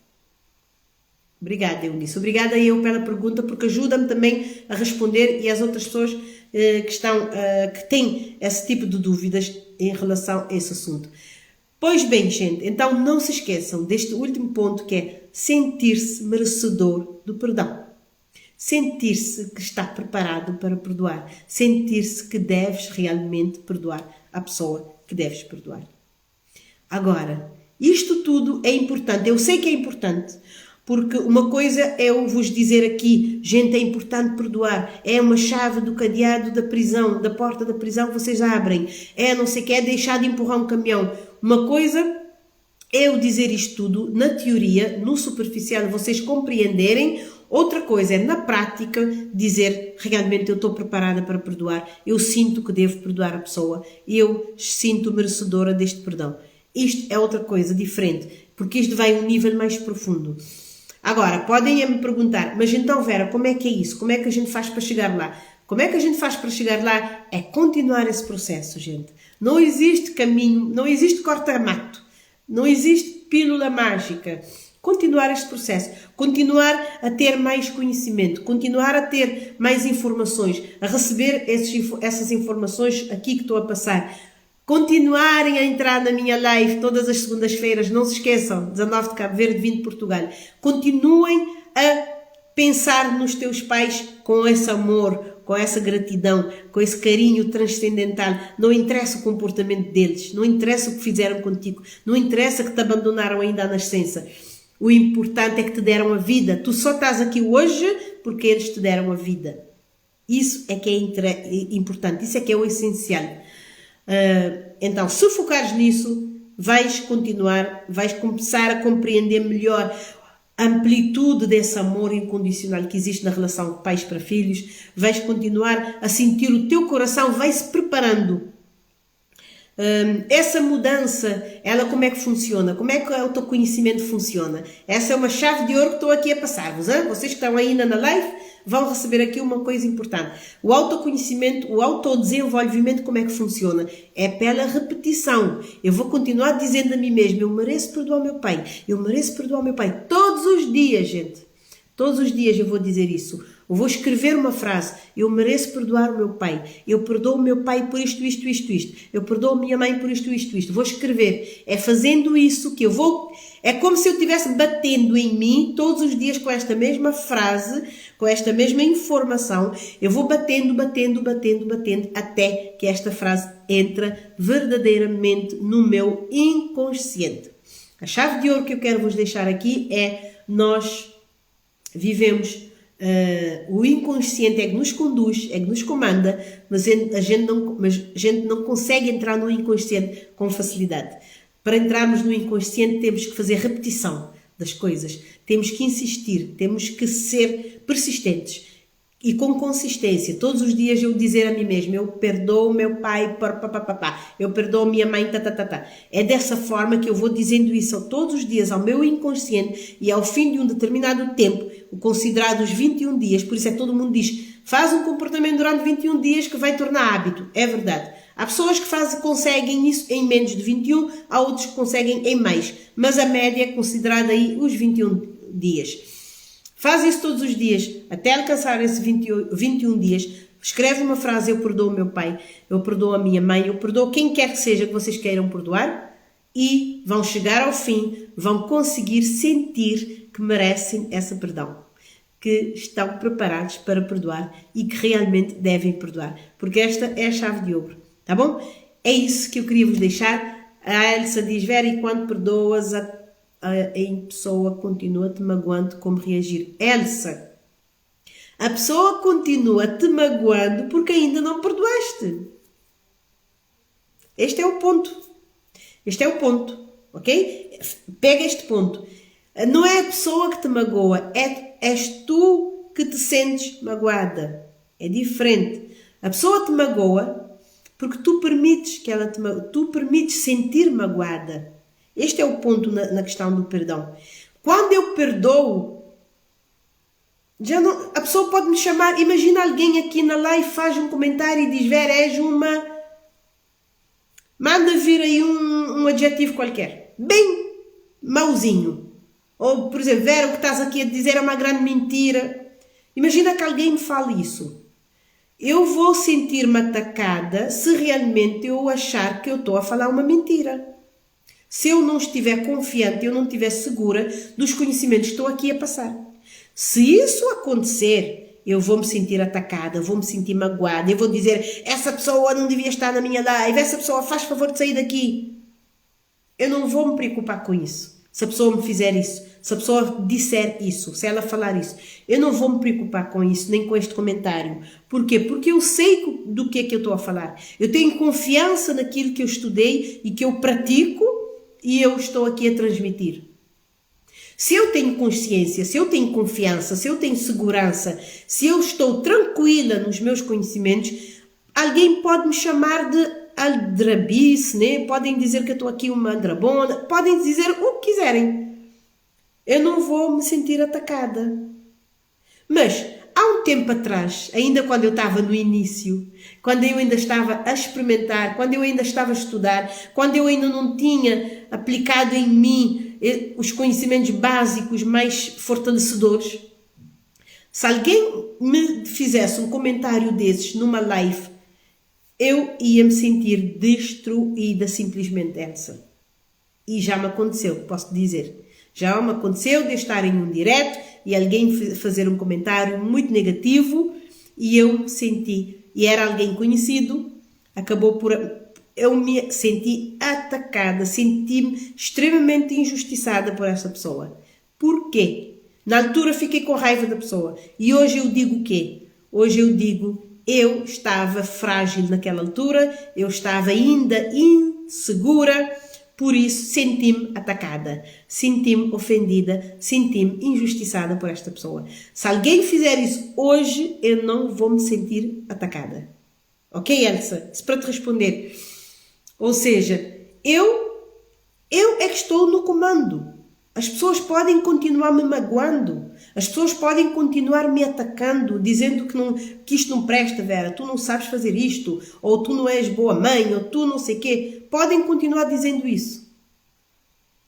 Obrigada, Eunice. Obrigada eu pela pergunta, porque ajuda-me também a responder e as outras pessoas que têm esse tipo de dúvidas em relação a esse assunto. Pois bem, gente, então não se esqueçam deste último ponto, que é sentir-se merecedor do perdão. Sentir-se que está preparado para perdoar. Sentir-se que deves realmente perdoar a pessoa que deves perdoar. Agora, isto tudo é importante. Eu sei que é importante, porque uma coisa é eu vos dizer aqui, gente, é importante perdoar, é uma chave do cadeado da prisão, da porta da prisão que vocês abrem, é não sei o que, é deixar de empurrar um caminhão. Uma coisa é eu dizer isto tudo na teoria, no superficial, vocês compreenderem. Outra coisa é na prática dizer, realmente eu estou preparada para perdoar, eu sinto que devo perdoar a pessoa, eu sinto merecedora deste perdão. Isto é outra coisa diferente, porque isto vai a um nível mais profundo. Agora, podem me perguntar, mas então Vera, como é que é isso? Como é que a gente faz para chegar lá? Como é que a gente faz para chegar lá? É continuar esse processo, gente. Não existe caminho, não existe corta-mato, não existe pílula mágica. Continuar este processo, continuar a ter mais conhecimento, continuar a ter mais informações, a receber essas informações aqui que estou a passar. Continuarem a entrar na minha live todas as segundas-feiras, não se esqueçam, 19 de Cabo Verde, 20 de Portugal. Continuem a pensar nos teus pais com esse amor, com essa gratidão, com esse carinho transcendental. Não interessa o comportamento deles, não interessa o que fizeram contigo, não interessa que te abandonaram ainda à nascença. O importante é que te deram a vida. Tu só estás aqui hoje porque eles te deram a vida. Isso é que é importante, isso é que é o essencial. Então, se focares nisso, vais começar a compreender melhor a amplitude desse amor incondicional que existe na relação de pais para filhos, vais continuar a sentir o teu coração, vai se preparando. Essa mudança, ela como é que funciona? Como é que o teu conhecimento funciona? Essa é uma chave de ouro que estou aqui a passar-vos. Vocês que estão ainda na live vão receber aqui uma coisa importante. O autoconhecimento, o autodesenvolvimento, como é que funciona? É pela repetição. Eu vou continuar dizendo a mim mesmo, eu mereço perdoar o meu pai. Eu mereço perdoar o meu pai. Todos os dias, gente. Todos os dias eu vou dizer isso. Eu vou escrever uma frase. Eu mereço perdoar o meu pai. Eu perdoo o meu pai por isto. Eu perdoo a minha mãe por isto. Vou escrever. É fazendo isso que eu vou... É como se eu estivesse batendo em mim todos os dias com esta mesma frase, com esta mesma informação. Eu vou batendo, até que esta frase entra verdadeiramente no meu inconsciente. A chave de ouro que eu quero vos deixar aqui é: nós vivemos, o inconsciente é que nos conduz, é que nos comanda, mas a gente não consegue entrar no inconsciente com facilidade. Para entrarmos no inconsciente temos que fazer repetição das coisas, temos que insistir, temos que ser persistentes e com consistência. Todos os dias eu dizer a mim mesmo: eu perdoo meu pai por papapá, eu perdoo minha mãe, É dessa forma que eu vou dizendo isso todos os dias ao meu inconsciente, e ao fim de um determinado tempo, o considerado os 21 dias, por isso é que todo mundo diz: faz um comportamento durante 21 dias que vai tornar hábito. É verdade. Há pessoas que conseguem isso em menos de 21, há outros que conseguem em mais, mas a média é considerada aí os 21 dias. Faz isso todos os dias, até alcançar esses 21 dias. Escreve uma frase: eu perdoo o meu pai, eu perdoo a minha mãe, eu perdoo quem quer que seja que vocês queiram perdoar, e vão chegar ao fim, vão conseguir sentir que merecem esse perdão, que estão preparados para perdoar e que realmente devem perdoar, porque esta é a chave de ouro, tá bom? É isso que eu queria vos deixar. A Elsa diz: Vera, e quando perdoas a pessoa continua-te magoando, como reagir? Elsa, a pessoa continua-te magoando porque ainda não perdoaste. Este é o ponto. Ok? Pega este ponto. Não é a pessoa que te magoa, és tu que te sentes magoada. É diferente. A pessoa te magoa porque tu permites que ela tu permites sentir magoada. Este é o ponto na questão do perdão. Quando eu perdoo, já não, a pessoa pode me chamar. Imagina alguém aqui na live faz um comentário e diz: Vera, és uma... Manda vir aí um adjetivo qualquer, bem mauzinho. Ou, por exemplo: Vera, o que estás aqui a dizer é uma grande mentira. Imagina que alguém me fale isso. Eu vou sentir-me atacada se realmente eu achar que eu estou a falar uma mentira. Se eu não estiver confiante, eu não estiver segura dos conhecimentos que estou aqui a passar. Se isso acontecer, eu vou me sentir atacada, vou me sentir magoada, eu vou dizer: essa pessoa não devia estar na minha live, essa pessoa faz favor de sair daqui. Eu não vou me preocupar com isso. Se a pessoa me fizer isso, se a pessoa disser isso, se ela falar isso, eu não vou me preocupar com isso, nem com este comentário. Porquê? Porque eu sei do que é que eu estou a falar. Eu tenho confiança naquilo que eu estudei e que eu pratico e eu estou aqui a transmitir. Se eu tenho consciência, se eu tenho confiança, se eu tenho segurança, se eu estou tranquila nos meus conhecimentos, alguém pode me chamar de aldrabice, né? Podem dizer que eu estou aqui uma aldrabona, podem dizer o que quiserem. Eu não vou me sentir atacada. Mas há um tempo atrás, ainda quando eu estava no início, quando eu ainda estava a experimentar, quando eu ainda estava a estudar, quando eu ainda não tinha aplicado em mim os conhecimentos básicos mais fortalecedores, se alguém me fizesse um comentário desses numa live, eu ia me sentir destruída simplesmente, Elsa. E já me aconteceu, posso dizer. Já me aconteceu de estar em um direto e alguém fazer um comentário muito negativo e eu me senti, e era alguém conhecido, eu me senti atacada, senti-me extremamente injustiçada por essa pessoa. Porquê? Na altura fiquei com raiva da pessoa. E hoje eu digo o quê? Hoje eu digo: eu estava frágil naquela altura, eu estava ainda insegura, por isso senti-me atacada, senti-me ofendida, senti-me injustiçada por esta pessoa. Se alguém fizer isso hoje, eu não vou me sentir atacada. Ok, Elsa? Isso para te responder. Ou seja, eu é que estou no comando. As pessoas podem continuar me magoando. As pessoas podem continuar me atacando, dizendo que isto não presta, Vera, tu não sabes fazer isto, ou tu não és boa mãe, ou tu não sei o quê. Podem continuar dizendo isso.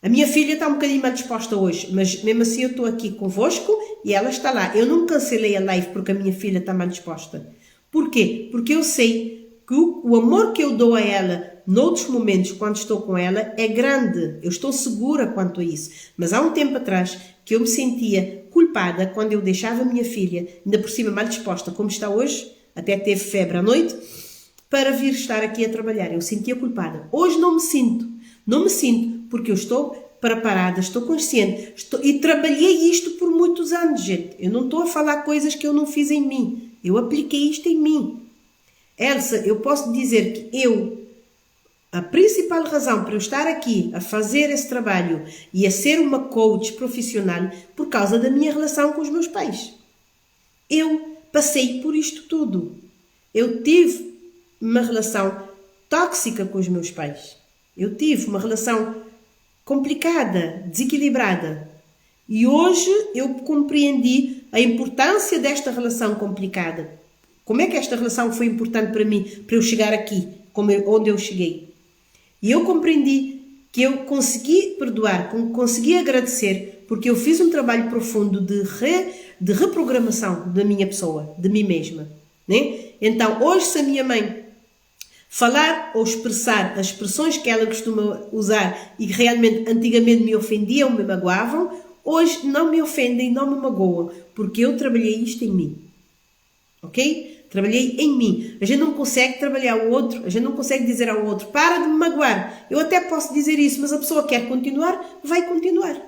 A minha filha está um bocadinho mal disposta hoje, mas mesmo assim eu estou aqui convosco e ela está lá. Eu não cancelei a live porque a minha filha está mal disposta. Por quê? Porque eu sei que o amor que eu dou a ela noutros momentos, quando estou com ela, é grande. Eu estou segura quanto a isso. Mas há um tempo atrás que eu me sentia culpada quando eu deixava a minha filha, ainda por cima mal disposta, como está hoje, até teve febre à noite, para vir estar aqui a trabalhar. Eu sentia culpada. Hoje não me sinto. Não me sinto, porque eu estou preparada, estou consciente. E trabalhei isto por muitos anos, gente. Eu não estou a falar coisas que eu não fiz em mim. Eu apliquei isto em mim. Elsa, eu posso dizer que a principal razão para eu estar aqui a fazer esse trabalho e a ser uma coach profissional por causa da minha relação com os meus pais. Eu passei por isto tudo. Eu tive uma relação tóxica com os meus pais. Eu tive uma relação complicada, desequilibrada. E hoje eu compreendi a importância desta relação complicada. Como é que esta relação foi importante para mim, para eu chegar aqui, onde eu cheguei. E eu compreendi que eu consegui perdoar, consegui agradecer, porque eu fiz um trabalho profundo de reprogramação da minha pessoa, de mim mesma. Né? Então, hoje, se a minha mãe falar ou expressar as expressões que ela costuma usar e que realmente antigamente me ofendiam, me magoavam, hoje não me ofendem, não me magoam, porque eu trabalhei isto em mim. Ok? Trabalhei em mim. A gente não consegue trabalhar o outro, a gente não consegue dizer ao outro, para de me magoar. Eu até posso dizer isso, mas a pessoa quer continuar, vai continuar.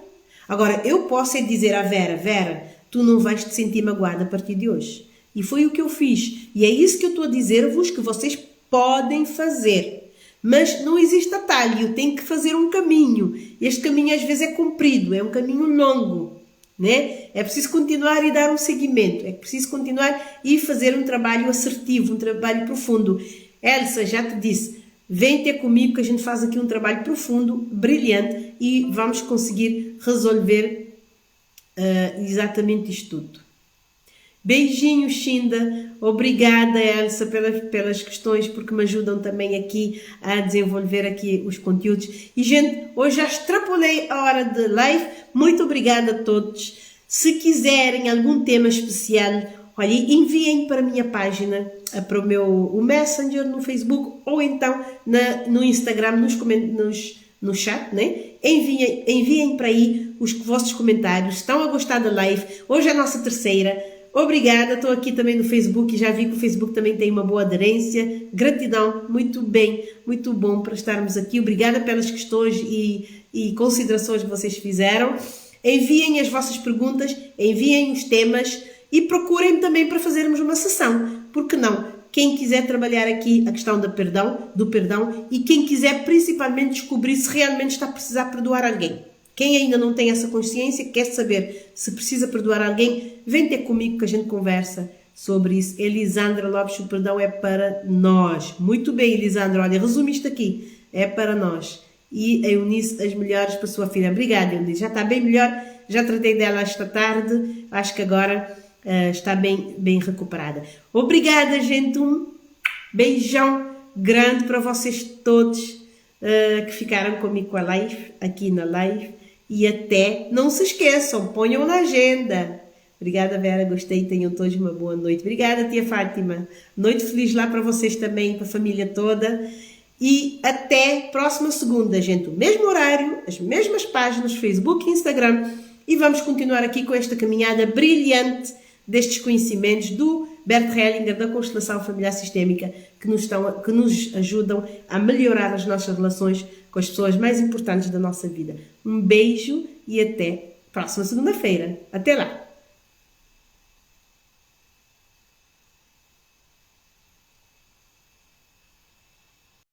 Agora, eu posso é dizer à Vera, tu não vais te sentir magoada a partir de hoje. E foi o que eu fiz. E é isso que eu estou a dizer-vos que vocês podem fazer. Mas não existe atalho, tem que fazer um caminho. Este caminho às vezes é comprido, é um caminho longo. Né? É preciso continuar e dar um seguimento, é preciso continuar e fazer um trabalho assertivo, um trabalho profundo. Elsa, já te disse, vem ter comigo que a gente faz aqui um trabalho profundo, brilhante e vamos conseguir resolver exatamente isto tudo. Beijinhos, Shinda. Obrigada, Elsa, pelas questões, porque me ajudam também aqui a desenvolver aqui os conteúdos. E, gente, hoje já extrapolei a hora de live. Muito obrigada a todos. Se quiserem algum tema especial, olha, enviem para a minha página, para o Messenger, no Facebook, ou então no Instagram, no chat, né? Enviem para aí os vossos comentários. Estão a gostar da live? Hoje é a nossa terceira. Obrigada, estou aqui também no Facebook, já vi que o Facebook também tem uma boa aderência. Gratidão, muito bem, muito bom para estarmos aqui. Obrigada pelas questões e considerações que vocês fizeram. Enviem as vossas perguntas, enviem os temas e procurem também para fazermos uma sessão. Por que não? Quem quiser trabalhar aqui a questão do perdão e quem quiser principalmente descobrir se realmente está a precisar perdoar alguém. Quem ainda não tem essa consciência, quer saber se precisa perdoar alguém, vem ter comigo que a gente conversa sobre isso. Elisandra Lopes, o perdão é para nós. Muito bem, Elisandra, olha, resume isto aqui. É para nós. E a Eunice, as melhores para a sua filha. Obrigada, Eunice. Já está bem melhor. Já tratei dela esta tarde. Acho que agora está bem recuperada. Obrigada, gente. Um beijão grande para vocês todos que ficaram comigo com a live, aqui na live. E até, não se esqueçam, ponham na agenda. Obrigada, Vera, gostei, tenham todos uma boa noite. Obrigada, tia Fátima. Noite feliz lá para vocês também, para a família toda. E até próxima segunda, gente. O mesmo horário, as mesmas páginas, Facebook e Instagram. E vamos continuar aqui com esta caminhada brilhante destes conhecimentos do Bert Hellinger, da constelação familiar sistémica, que nos ajudam a melhorar as nossas relações com as pessoas mais importantes da nossa vida. Um beijo e até próxima segunda-feira. Até lá!